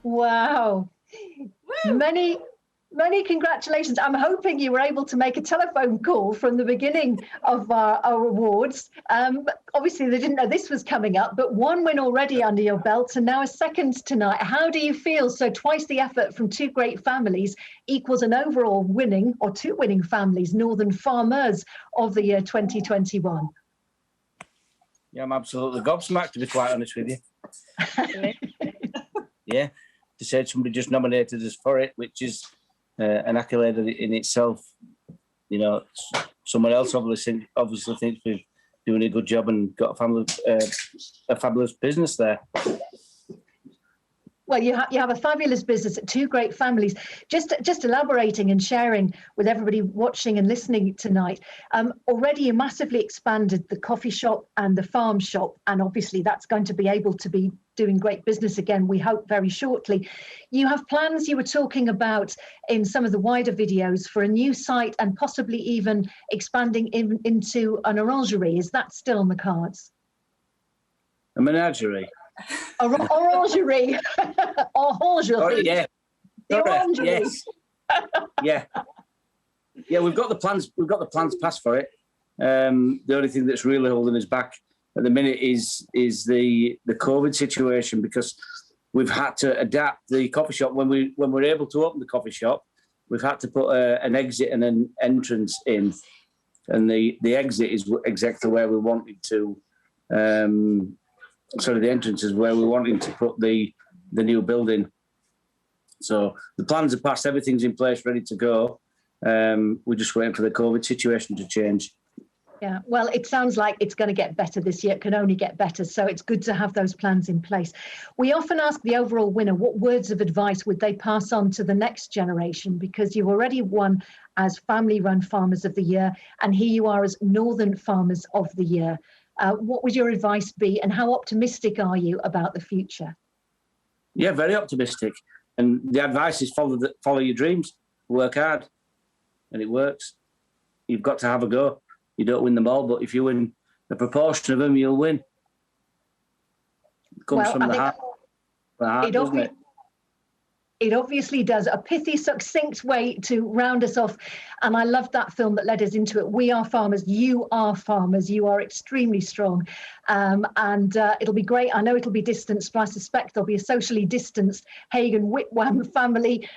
Wow. Many congratulations. I'm hoping you were able to make a telephone call from the beginning of our awards. Obviously, they didn't know this was coming up, but one win already under your belt and now a second tonight. How do you feel? So twice the effort from two great families equals an overall winning, or two winning families, Northern Farmers of the year 2021. Yeah, I'm absolutely gobsmacked, to be quite honest with you. Yeah, to say somebody just nominated us for it, which is an accolade in itself. You know, someone else obviously thinks we're doing a good job and got a fabulous business there. Well, you have a fabulous business, two great families. Just elaborating and sharing with everybody watching and listening tonight. Already you massively expanded the coffee shop and the farm shop, and obviously that's going to be able to be doing great business again, we hope, very shortly. You have plans you were talking about in some of the wider videos for a new site and possibly even expanding into an orangery. Is that still on the cards? A menagerie. Orangery. Orangery. Oh, yeah. The orangery. Yes. Yeah, we've got the plans. We've got the plans passed for it. The only thing that's really holding us back at the minute is the COVID situation, because we've had to adapt the coffee shop. When we're able to open the coffee shop, we've had to put an exit and an entrance in, and the exit is exactly where we wanted to. Sorry, the entrance is where we wanted to put the new building. So the plans are passed, everything's in place, ready to go. We're just waiting for the COVID situation to change. Yeah, well, it sounds like it's going to get better this year. It can only get better. So it's good to have those plans in place. We often ask the overall winner, what words of advice would they pass on to the next generation? Because you've already won as Family-Run Farmers of the Year, and here you are as Northern Farmers of the Year. What would your advice be, and how optimistic are you about the future? Yeah, very optimistic. And the advice is follow your dreams, work hard, and it works. You've got to have a go. You don't win them all, but if you win a proportion of them, you'll win. It comes from the heart, doesn't it? It obviously does. A pithy, succinct way to round us off. And I love that film that led us into it. We are farmers. You are farmers. You are extremely strong. And it'll be great. I know it'll be distanced, but I suspect there'll be a socially distanced Hagan Whitwam family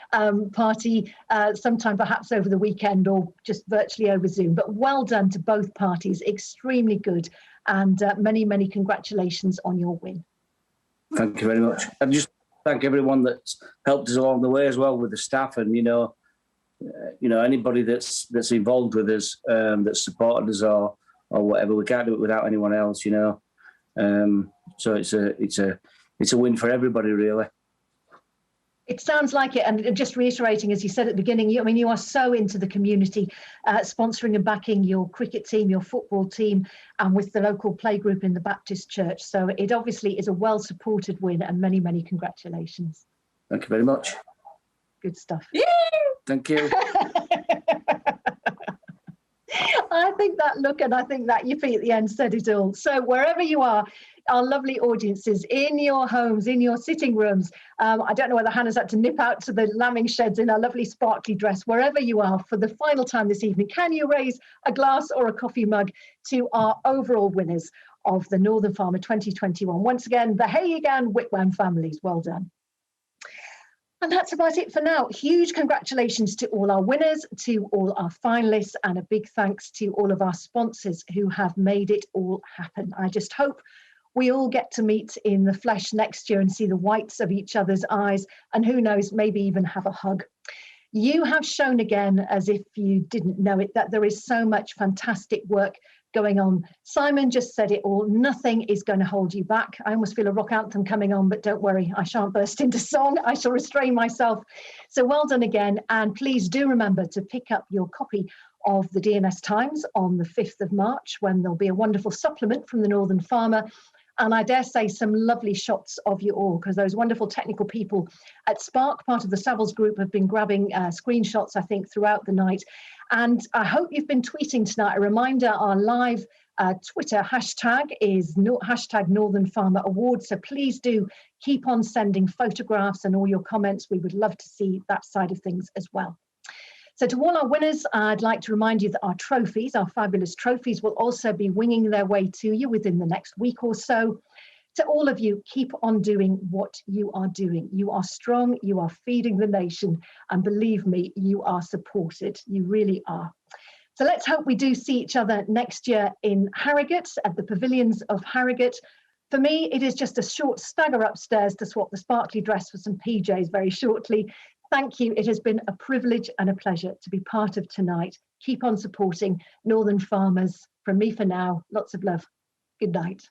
party sometime perhaps over the weekend or just virtually over Zoom. But well done to both parties. Extremely good. And many, many congratulations on your win. Thank you very much. And just thank everyone that's helped us along the way as well, with the staff and anybody that's involved with us, that's supported us or whatever. We can't do it without anyone else, So it's a win for everybody, really. It sounds like it, and just reiterating, as you said at the beginning, you are so into the community, sponsoring and backing your cricket team, your football team, and with the local playgroup in the Baptist Church. So it obviously is a well-supported win, and many, many congratulations. Thank you very much. Good stuff. Yeah. Thank you. I think that look, and I think that yippee at the end said it all. So wherever you are, our lovely audiences, in your homes, in your sitting rooms, I don't know whether Hannah's had to nip out to the lambing sheds in her lovely sparkly dress, wherever you are, for the final time this evening, can you raise a glass or a coffee mug to our overall winners of the Northern Farmer 2021? Once again, the Hagan Whitwam families, well done. And that's about it for now. Huge congratulations to all our winners, to all our finalists, and a big thanks to all of our sponsors who have made it all happen. I just hope we all get to meet in the flesh next year and see the whites of each other's eyes, and who knows, maybe even have a hug. You have shown again, as if you didn't know it, that there is so much fantastic work going on. Simon just said it all. Nothing is going to hold you back. I almost feel a rock anthem coming on, but don't worry, I shan't burst into song. I shall restrain myself. So well done again. And please do remember to pick up your copy of the DNS Times on the 5th of March, when there'll be a wonderful supplement from the Northern Farmer. And I dare say some lovely shots of you all, because those wonderful technical people at Spark, part of the Savills group, have been grabbing screenshots, I think, throughout the night. And I hope you've been tweeting tonight. A reminder, our live Twitter hashtag is hashtag Northern Farmer Awards. So please do keep on sending photographs and all your comments. We would love to see that side of things as well. So to all our winners, I'd like to remind you that our trophies, our fabulous trophies, will also be winging their way to you within the next week or so. To all of you, keep on doing what you are doing. You are strong, you are feeding the nation, and believe me, you are supported. You really are. So let's hope we do see each other next year in Harrogate, at the Pavilions of Harrogate. For me, it is just a short stagger upstairs to swap the sparkly dress for some PJs very shortly. Thank you. It has been a privilege and a pleasure to be part of tonight. Keep on supporting Northern farmers. From me for now, lots of love. Good night.